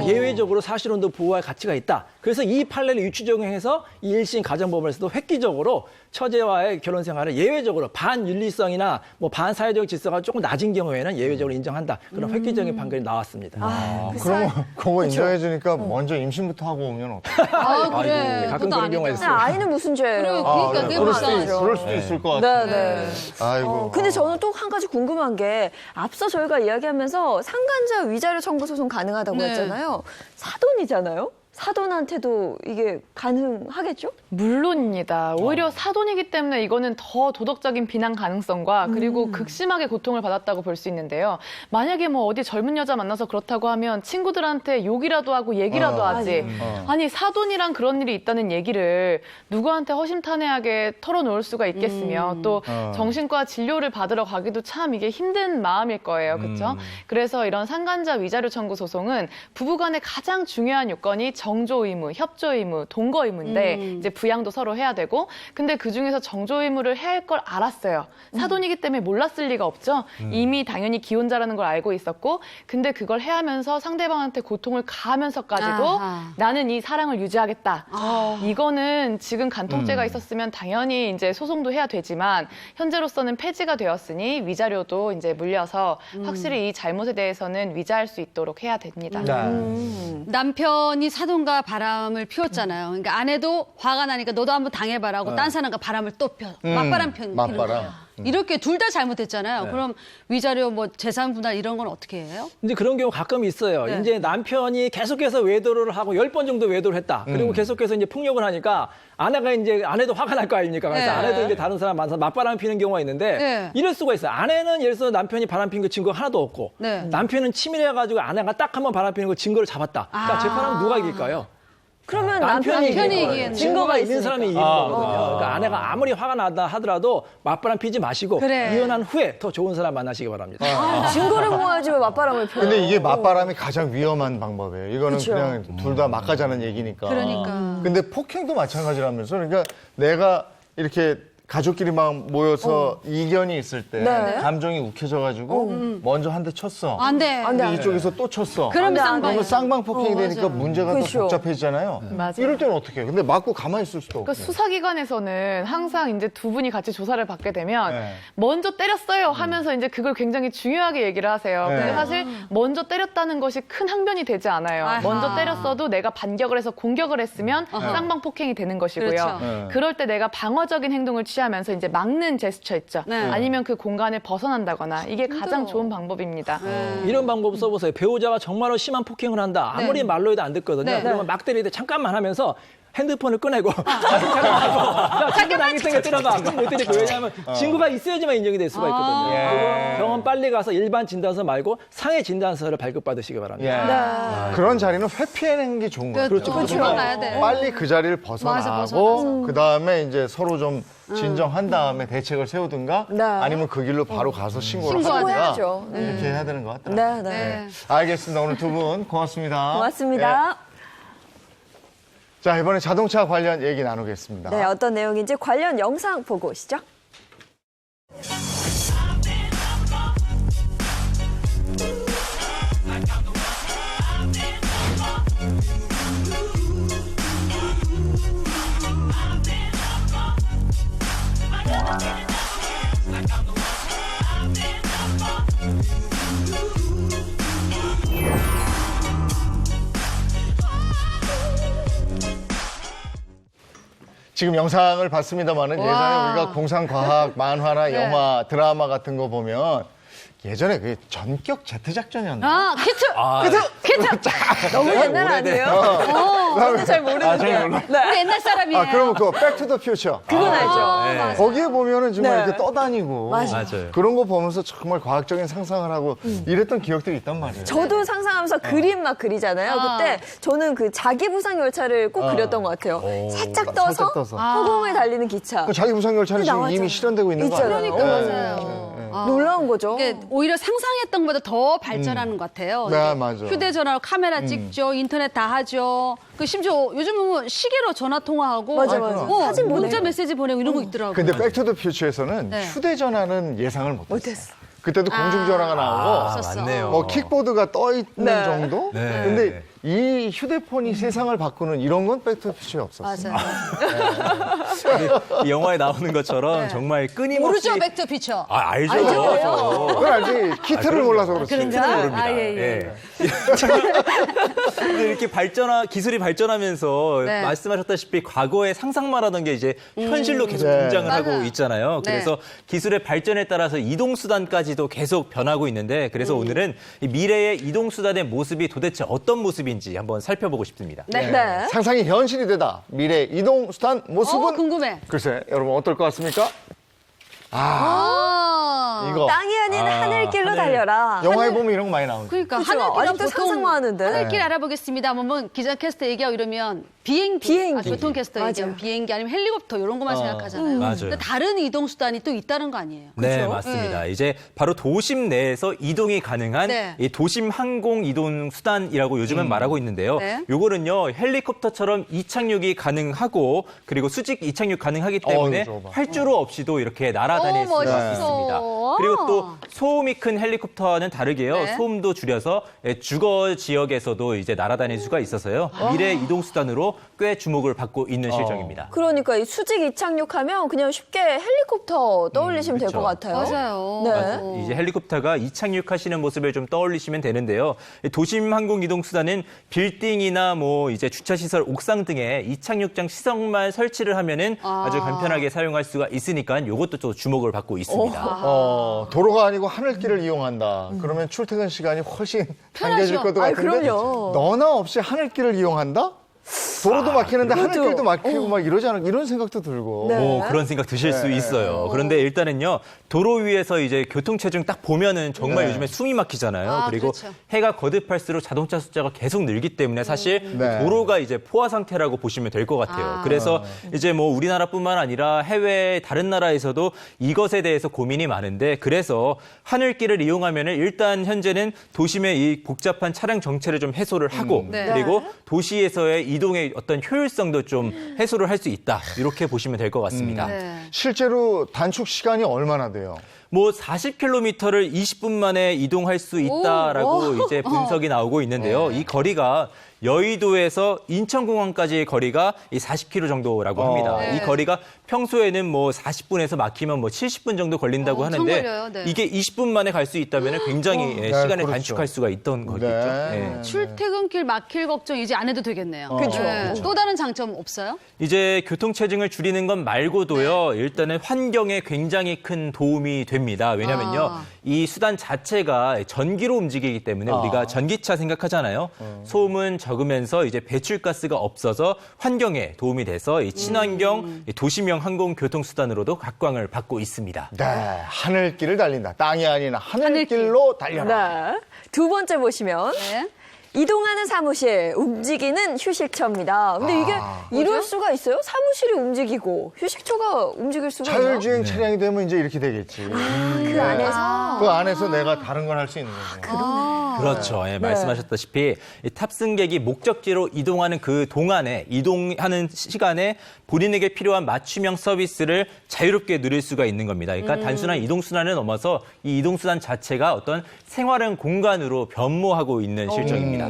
예외적으로 사실혼도 보호할 가치가 있다. 그래서 이 판례를 유치 적용해서 이 1심 가정법원에서도 획기적으로 처제와의 결혼 생활을 예외적으로 반윤리성이나 뭐 반사회적 질서가 조금 낮은 경우에는 예외적으로 인정한다. 그런 획기적인 판결이 나왔습니다. 그러면 그거 인정해주니까 먼저 임신부터 하고 오면 어떡해? 그래. 가끔 그것도 그런 경우가 아니다. 있어요. 아이는 무슨 죄예요? 그러니까 그게 불쌍하죠. 그럴 수도 있을 것 같아. 네. 아이고. 근데 저는 또 한 가지 궁금한 게 앞서 저희가 이야기하면서 상간자 위자료 청구 소송 가능하다고 네. 했잖아요. 사돈이잖아요. 사돈한테도 이게 가능하겠죠? 물론입니다. 오히려 사돈이기 때문에 이거는 더 도덕적인 비난 가능성과 그리고 극심하게 고통을 받았다고 볼 수 있는데요. 만약에 뭐 어디 젊은 여자 만나서 그렇다고 하면 친구들한테 욕이라도 하고 얘기라도 하지. 아니 사돈이랑 그런 일이 있다는 얘기를 누구한테 허심탄회하게 털어놓을 수가 있겠으며 또 정신과 진료를 받으러 가기도 참 이게 힘든 마음일 거예요. 그렇죠? 그래서 이런 상간자 위자료 청구 소송은 부부간의 가장 중요한 요건이 정조 의무, 협조 의무, 동거 의무인데 이제 부양도 서로 해야 되고 근데 그중에서 정조 의무를 해야 할 걸 알았어요. 사돈이기 때문에 몰랐을 리가 없죠. 이미 당연히 기혼자라는 걸 알고 있었고 근데 그걸 해야 하면서 상대방한테 고통을 가하면서까지도 아하. 나는 이 사랑을 유지하겠다. 이거는 지금 간통죄가 있었으면 당연히 이제 소송도 해야 되지만 현재로서는 폐지가 되었으니 위자료도 이제 물려서 확실히 이 잘못에 대해서는 위자할 수 있도록 해야 됩니다. 남편이 사돈과 바람을 피웠잖아요. 그러니까 아내도 화가 나니까 너도 한번 당해봐라고 딴 사람과 바람을 또 펴. 맞바람 피는 맞바람. 거예요. 이렇게 둘 다 잘못했잖아요. 그럼 위자료 뭐 재산 분할 이런 건 어떻게 해요? 이제 그런 경우 가끔 있어요. 네. 이제 남편이 계속해서 외도를 하고 10번 정도 외도를 했다. 그리고 계속해서 이제 폭력을 하니까 아내도 화가 날 거 아닙니까? 그래서 네. 아내도 이제 다른 사람 만나서 맞바람 피는 경우가 있는데 네. 이럴 수가 있어요. 아내는 예를 들어서 남편이 바람 피는 거 증거 하나도 없고 네. 남편은 치밀해가지고 아내가 딱 한 번 바람 피는 거 증거를 잡았다. 그러니까 재판하면 누가 이길까요? 그러면 남편이 남편이 이기겠네. 증거가 있는 있으니까. 사람이 이기는 거거든요. 그러니까 아내가 아무리 화가 나다 하더라도 맞바람 피지 마시고 그래. 이혼한 후에 더 좋은 사람 만나시기 바랍니다. 증거를 모아야지 왜 맞바람을 펴요? 근데 이게 맞바람이 가장 위험한 방법이에요. 이거는 그쵸. 그냥 둘 다 막가자는 얘기니까. 그러니까. 근데 폭행도 마찬가지라면서. 그러니까 내가 이렇게 가족끼리 막 모여서 이견이 있을 때 네. 감정이 욱해져가지고 먼저 한 대 쳤어. 안 돼. 근데 이쪽에서 또 쳤어. 그러면 안 돼, 안 쌍방. 그러면 쌍방 폭행이 되니까 맞아. 문제가 그쵸. 더 복잡해지잖아요. 맞아요. 이럴 때는 어떻게 해요? 근데 맞고 가만히 있을 수도 없고. 그러니까 수사기관에서는 항상 이제 두 분이 같이 조사를 받게 되면 네. 먼저 때렸어요 하면서 이제 그걸 굉장히 중요하게 얘기를 하세요. 네. 근데 사실 먼저 때렸다는 것이 큰 항변이 되지 않아요. 아하. 먼저 때렸어도 내가 반격을 해서 공격을 했으면 쌍방 폭행이 되는 것이고요. 그렇죠. 네. 그럴 때 내가 방어적인 행동을 취하면서 이제 막는 제스처 있죠. 네. 아니면 그 공간을 벗어난다거나 이게 가장 좋은 방법입니다. 이런 방법 써보세요. 배우자가 정말로 심한 폭행을 한다. 아무리 말로 해도 안 듣거든요. 네. 그러면 막 때릴 때 잠깐만 하면서 핸드폰을 꺼내고 야, 친구 당기 때문에 때려봐. 그럼 못 때리고. 왜냐하면 증거가 있어야지만 인정이 될 수가 있거든요. 그리고 병원 빨리 가서 일반 진단서 말고 상해 진단서를 발급받으시기 바랍니다. 그런 자리는 회피하는 게 좋은 거예요. 그렇죠. 도망가야 돼. 빨리 그 자리를 벗어나고 벗어나서. 그 다음에 이제 서로 좀 진정한 다음에 대책을 세우든가 네. 아니면 그 길로 바로 가서 신고를 하든가 신고해야죠. 이렇게 해야 되는 것 같더라고요. 네, 네. 알겠습니다. 오늘 두 분 고맙습니다. 고맙습니다. 자, 이번에 자동차 관련 얘기 나누겠습니다. 네, 어떤 내용인지 관련 영상 보고 오시죠. 지금 영상을 봤습니다만은 예전에 와. 우리가 공상과학 만화나 네. 영화 드라마 같은 거 보면 예전에 그 전격 제트 작전이었나? 아, 키트! 너무 옛날 아니에요? 저는 잘 모르는데요. 우리 옛날 사람이에요. 아, 그러면 그거 백투더퓨처. 그건 알죠. 네. 거기에 보면은 정말 네. 이렇게 떠다니고 맞아요. 그런 거 보면서 정말 과학적인 상상을 하고 이랬던 기억들이 있단 말이에요. 저도 상상하면서 그림 막 그리잖아요. 아. 그때 저는 그 자기 부상 열차를 꼭 그렸던 것 같아요. 살짝 떠서 살짝 떠서. 허공을 달리는 기차. 그 자기 부상 열차는 지금 나왔잖아요. 이미 실현되고 있는 거 있잖아요. 아니에요? 그러니까 네. 맞아요. 놀라운 거죠. 이게 오히려 상상했던 것보다 더 발전하는 것 같아요. 네, 이게 맞아. 휴대전화로 카메라 찍죠, 인터넷 다 하죠. 그 심지어 요즘은 시계로 전화 통화하고, 맞아, 맞아. 사진 문자 보내고. 메시지 보내고 이런 거 있더라고요. 근데 백투더퓨처에서는 네. 휴대전화는 예상을 못했어요. 못했어. 그때도 공중전화가 나오고 없었어. 맞네요. 뭐 킥보드가 떠 있는 네. 정도? 네. 근데 이 휴대폰이 세상을 바꾸는 이런 건 백투더퓨처에 없었어요. 맞아요. 이 영화에 나오는 것처럼 정말 끊임없이 모르죠, 백투피처. 아, 알죠. 그건 알지. 키트를 몰라서 그렇지. 모릅니다. 아, 예. 근데 이렇게 기술이 발전하면서 네. 말씀하셨다시피 과거에 상상만 하던 게 이제 현실로 계속 네. 등장을 하고 맞아요. 있잖아요. 네. 그래서 기술의 발전에 따라서 이동수단까지도 계속 변하고 있는데 그래서 오늘은 이 미래의 이동수단의 모습이 도대체 어떤 모습인지 한번 살펴보고 싶습니다. 네. 네. 상상이 현실이 되다. 미래 이동 수단 모습은 궁금해. 글쎄 여러분 어떨 것 같습니까? 이거 땅이 아닌 하늘길로 하늘. 달려라. 영화에 보면 이런 거 많이 나오죠. 그러니까 그쵸? 하늘길 아직도 보통 상상만 하는데. 하늘길 알아보겠습니다. 뭐 기자 캐스터 얘기하고 이러면 비행기. 교통 캐스터 맞아. 얘기하면 비행기 아니면 헬리콥터 이런 것만 생각하잖아요. 맞아요. 근데 다른 이동 수단이 또 있다는 거 아니에요? 네, 그렇죠? 맞습니다. 이제 바로 도심 내에서 이동이 가능한 네. 이 도심 항공 이동 수단이라고 요즘은 말하고 있는데요. 네. 요거는요, 헬리콥터처럼 이착륙이 가능하고 그리고 수직 이착륙 가능하기 때문에 이거 좋아. 활주로 없이도 이렇게 날아다닐 수가 멋있어. 있습니다. 그리고 또 소음이 큰 헬리콥터와는 다르게요. 네. 소음도 줄여서 주거 지역에서도 이제 날아다닐 수가 있어서요. 미래 이동 수단으로 꽤 주목을 받고 있는 실정입니다. 그러니까 이 수직 이착륙하면 그냥 쉽게 헬리콥터 떠올리시면 될 것 그렇죠. 같아요. 맞아요. 네. 이제 헬리콥터가 이착륙하시는 모습을 좀 떠올리시면 되는데요. 도심 항공 이동 수단은 빌딩이나 뭐 이제 주차 시설 옥상 등에 이착륙장 시설만 설치를 하면은 아주 간편하게 사용할 수가 있으니까 이것도 또 주목을 받고 있습니다. 도로가 아니고 하늘길을 이용한다. 그러면 출퇴근 시간이 훨씬 당겨질 것도 아이, 같은데 그럼요. 너나 없이 하늘길을 이용한다? 도로도 막히는데 그렇죠. 하늘길도 막히고 막 이러지 않을까 이런 생각도 들고. 네. 뭐 그런 생각 드실 수 있어요. 그런데 일단은요, 도로 위에서 이제 교통체증 딱 보면은 정말 네. 요즘에 숨이 막히잖아요. 그리고 그렇죠. 해가 거듭할수록 자동차 숫자가 계속 늘기 때문에 사실 네. 도로가 이제 포화 상태라고 보시면 될 것 같아요. 그래서 이제 뭐 우리나라뿐만 아니라 해외 다른 나라에서도 이것에 대해서 고민이 많은데 그래서 하늘길을 이용하면은 일단 현재는 도심의 이 복잡한 차량 정체를 좀 해소를 하고 네. 그리고 도시에서의 이동의 어떤 효율성도 좀 해소를 할 수 있다. 이렇게 보시면 될 것 같습니다. 네. 실제로 단축 시간이 얼마나 돼요? 뭐 40km를 20분 만에 이동할 수 있다라고 이제 분석이 나오고 있는데요. 이 거리가 여의도에서 인천공항까지의 거리가 이 40km 정도라고 합니다. 네. 이 거리가 평소에는 뭐 40분에서 막히면 뭐 70분 정도 걸린다고 엄청 하는데 걸려요. 네. 이게 20분 만에 갈 수 있다면 굉장히 네, 시간을 그렇죠. 단축할 수가 있던 거겠죠. 네. 예. 출퇴근길 막힐 걱정 이제 안 해도 되겠네요. 그렇죠. 또 다른 장점 없어요? 이제 교통체증을 줄이는 것 말고도요, 일단은 환경에 굉장히 큰 도움이 됩니다. 왜냐면요, 이 수단 자체가 전기로 움직이기 때문에 우리가 전기차 생각하잖아요. 소음은 적으면서 이제 배출가스가 없어서 환경에 도움이 돼서 이 친환경 이 도시명 항공교통수단으로도 각광을 받고 있습니다. 네, 하늘길을 달린다. 땅이 아닌 하늘길로 달려라. 네. 두 번째 보시면 네. 이동하는 사무실, 움직이는 휴식처입니다. 근데 이게 이럴 수가 있어요? 사무실이 움직이고 휴식처가 움직일 수가 있나요? 자율주행 차량이 되면 이제 이렇게 되겠지. 그 안에서 그 안에서 내가 다른 걸 할 수 있는 거죠. 그렇죠. 예, 말씀하셨다시피 이 탑승객이 목적지로 이동하는 그 동안에 이동하는 시간에 본인에게 필요한 맞춤형 서비스를 자유롭게 누릴 수가 있는 겁니다. 그러니까 단순한 이동수단을 넘어서 이 이동수단 자체가 어떤 생활형 공간으로 변모하고 있는 실정입니다.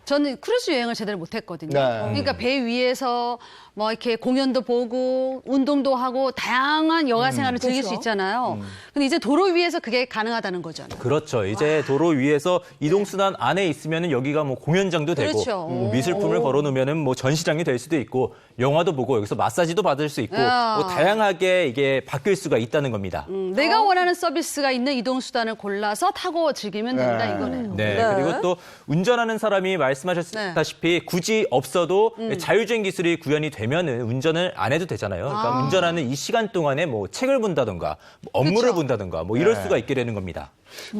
저는 크루즈 여행을 제대로 못했거든요. 네. 그러니까 배 위에서 뭐 이렇게 공연도 보고 운동도 하고 다양한 여가 생활을 즐길 수 있잖아요. 근데 이제 도로 위에서 그게 가능하다는 거잖아요. 그렇죠. 이제 도로 위에서 이동수단 안에 있으면은 여기가 뭐 공연장도 되고 그렇죠. 뭐 미술품을 걸어놓으면은 뭐 전시장이 될 수도 있고 영화도 보고 여기서 마사지도 받을 수 있고 야. 뭐 다양하게 이게 바뀔 수가 있다는 겁니다. 내가 원하는 서비스가 있는 이동수단을 골라서 타고 즐기면 된다 이거네요. 네, 네. 그리고 또 운전하는 사람이 말씀하셨다시피 굳이 없어도 자율주행 기술이 구현이 되면은 운전을 안 해도 되잖아요. 그러니까 운전하는 이 시간 동안에 뭐 책을 본다던가 뭐 업무를 그쵸. 본다던가 뭐 이럴 네. 수가 있게 되는 겁니다.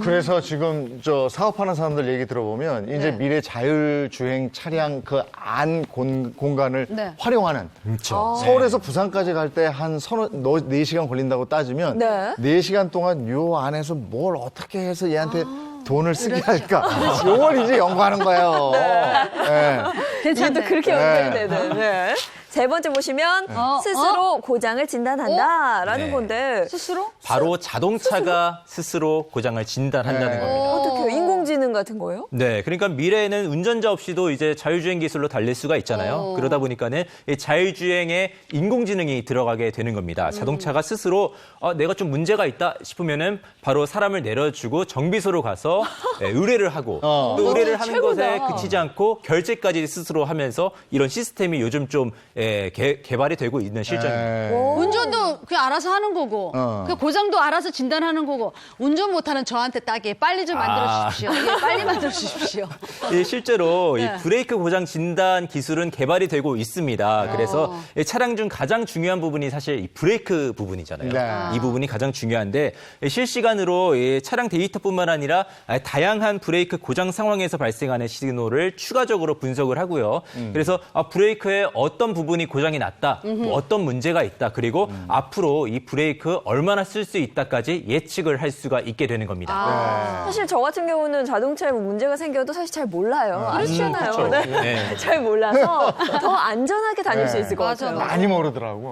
그래서 지금 저 사업하는 사람들 얘기 들어보면 이제 네. 미래 자율주행 차량 그 안 공간을 네. 활용하는 그렇죠. 서울에서 부산까지 갈 때 한 4시간 걸린다고 따지면 네. 4시간 동안 요 안에서 뭘 어떻게 해서 얘한테 돈을 쓰게 할까? 요걸 이제 연구하는 거예요. 네. 이것도 그렇게 네. 연결이 되는. 네. 세 번째 보시면 스스로 고장을 진단한다라는 네. 건데 스스로? 바로 자동차가 스스로 고장을 진단한다는 네. 겁니다. 어떻게요? 인공지능 같은 거예요? 네, 그러니까 미래에는 운전자 없이도 이제 자율주행 기술로 달릴 수가 있잖아요. 그러다 보니까는 이 자율주행에 인공지능이 들어가게 되는 겁니다. 자동차가 스스로 내가 좀 문제가 있다 싶으면은 바로 사람을 내려주고 정비소로 가서 의뢰를 하고 또 의뢰를 하는 최고다. 것에 그치지 않고 결제까지 스스로 하면서 이런 시스템이 요즘 좀 개발이 되고 있는 실정입니다. 네. 운전도 그냥 알아서 하는 거고, 그 고장도 알아서 진단하는 거고, 운전 못하는 저한테 딱이 빨리 좀 만들어 주십시오. 예, 빨리 만들어 주십시오. 예, 실제로 네. 이 브레이크 고장 진단 기술은 개발이 되고 있습니다. 그래서 이 차량 중 가장 중요한 부분이 사실 이 브레이크 부분이잖아요. 네. 이 부분이 가장 중요한데 실시간으로 이 차량 데이터뿐만 아니라 다양한 브레이크 고장 상황에서 발생하는 신호를 추가적으로 분석을 하고요. 그래서 브레이크에 어떤 부분이 고장이 났다, 뭐 어떤 문제가 있다, 그리고 앞으로 이 브레이크 얼마나 쓸 수 있다까지 예측을 할 수가 있게 되는 겁니다. 사실 저 같은 경우는 자동차에 뭐 문제가 생겨도 사실 잘 몰라요. 아시잖아요. 그렇죠. 네. 네. 잘 몰라서 더 안전하게 다닐 수 있을 것 맞아, 같아요. 맞아. 많이 모르더라고.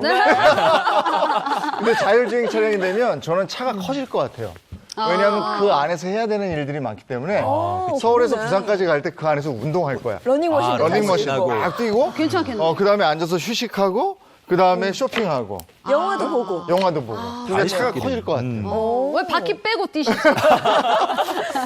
근데 자율주행 차량이 되면 저는 차가 커질 것 같아요. 왜냐하면 그 안에서 해야 되는 일들이 많기 때문에 서울에서 그러네. 부산까지 갈 때 그 안에서 운동할 거야. 러닝머신도 탈수 러닝머신 있고. 막 뛰고 괜찮겠네. 그다음에 앉아서 휴식하고 그다음에 쇼핑하고 영화도 보고. 영화도 보고. 그러니까 차가 커질 것 같아요. 왜 바퀴 빼고 뛰시죠?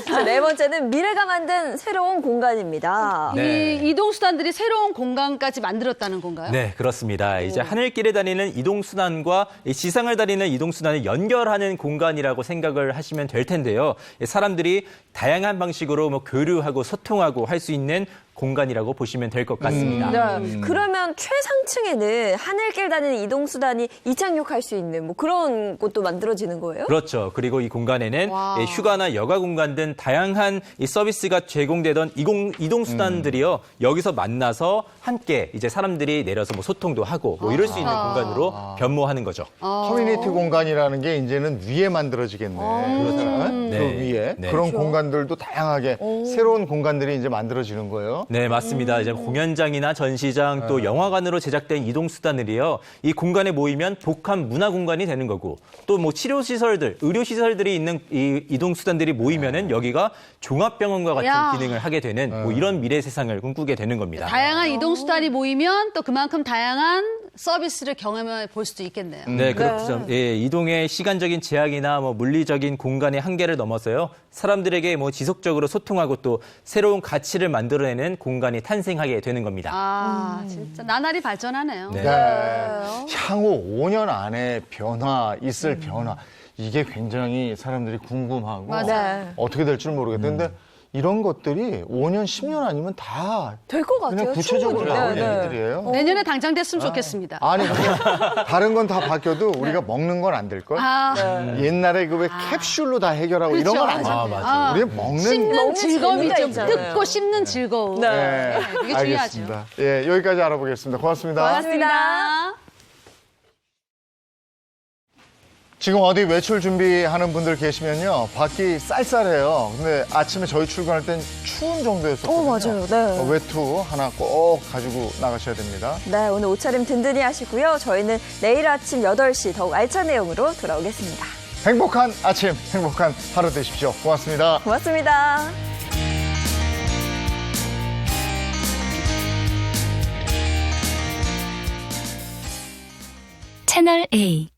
자, 네 번째는 미래가 만든 새로운 공간입니다. 네. 이 이동수단들이 새로운 공간까지 만들었다는 건가요? 네, 그렇습니다. 이제 하늘길에 다니는 이동수단과 이 지상을 다니는 이동수단을 연결하는 공간이라고 생각을 하시면 될 텐데요. 사람들이 다양한 방식으로 뭐 교류하고 소통하고 할 수 있는 공간이라고 보시면 될 것 같습니다. 네. 그러면 최상층에는 하늘길 다니는 이동수단이 이착륙할 수 있는 뭐 그런 곳도 만들어지는 거예요? 그렇죠. 그리고 이 공간에는 와. 휴가나 여가 공간 등 다양한 이 서비스가 제공되던 이동수단들이요. 여기서 만나서 함께 이제 사람들이 내려서 뭐 소통도 하고 뭐 이럴 수 있는 공간으로 변모하는 거죠. 커뮤니티 공간이라는 게 이제는 위에 만들어지겠네. 그렇잖아요. 네. 그 위에 네. 그런 공간들도 다양하게 새로운 공간들이 이제 만들어지는 거예요. 네, 맞습니다. 이제 공연장이나 전시장 또 영화관으로 제작된 이동수단들이요. 이 공간에 모이면 복합 문화 공간이 되는 거고 또 뭐 치료시설들, 의료시설들이 있는 이 이동수단들이 모이면은 여기가 종합병원과 같은 야. 기능을 하게 되는 뭐 이런 미래 세상을 꿈꾸게 되는 겁니다. 다양한 이동수단이 모이면 또 그만큼 다양한 서비스를 경험해 볼 수도 있겠네요. 네, 그렇죠. 예, 이동의 시간적인 제약이나 뭐 물리적인 공간의 한계를 넘어서요. 사람들에게 뭐 지속적으로 소통하고 또 새로운 가치를 만들어내는 공간이 탄생하게 되는 겁니다. 아, 진짜 나날이 발전하네요. 네. 향후 5년 안에 변화, 있을 변화. 이게 굉장히 사람들이 궁금하고 맞아요. 네. 어떻게 될 줄 모르겠는데 이런 것들이 5년, 10년 아니면 다 될 것 같아요. 그냥 구체적으로 충분히. 나오는 네, 네. 얘기들이에요. 내년에 당장 됐으면 좋겠습니다. 아니, 다른 건 다 바뀌어도 우리가 먹는 건 안 될걸? 아, 옛날에 그 왜 캡슐로 다 해결하고 이런 건 그렇죠. 아니잖아요. 맞아요. 우리는 먹는 씹는 즐거움이 재미가 좀 있잖아요. 뜯고 씹는 즐거움. 네. 그게 중요하죠. 알겠습니다. 예, 여기까지 알아보겠습니다. 고맙습니다. 고맙습니다. 지금 어디 외출 준비하는 분들 계시면요. 밖이 쌀쌀해요. 근데 아침에 저희 출근할 땐 추운 정도였었거든요. 맞아요. 네. 외투 하나 꼭 가지고 나가셔야 됩니다. 네, 오늘 옷차림 든든히 하시고요. 저희는 내일 아침 8시 더욱 알찬 내용으로 돌아오겠습니다. 행복한 아침, 행복한 하루 되십시오. 고맙습니다. 고맙습니다. 채널 A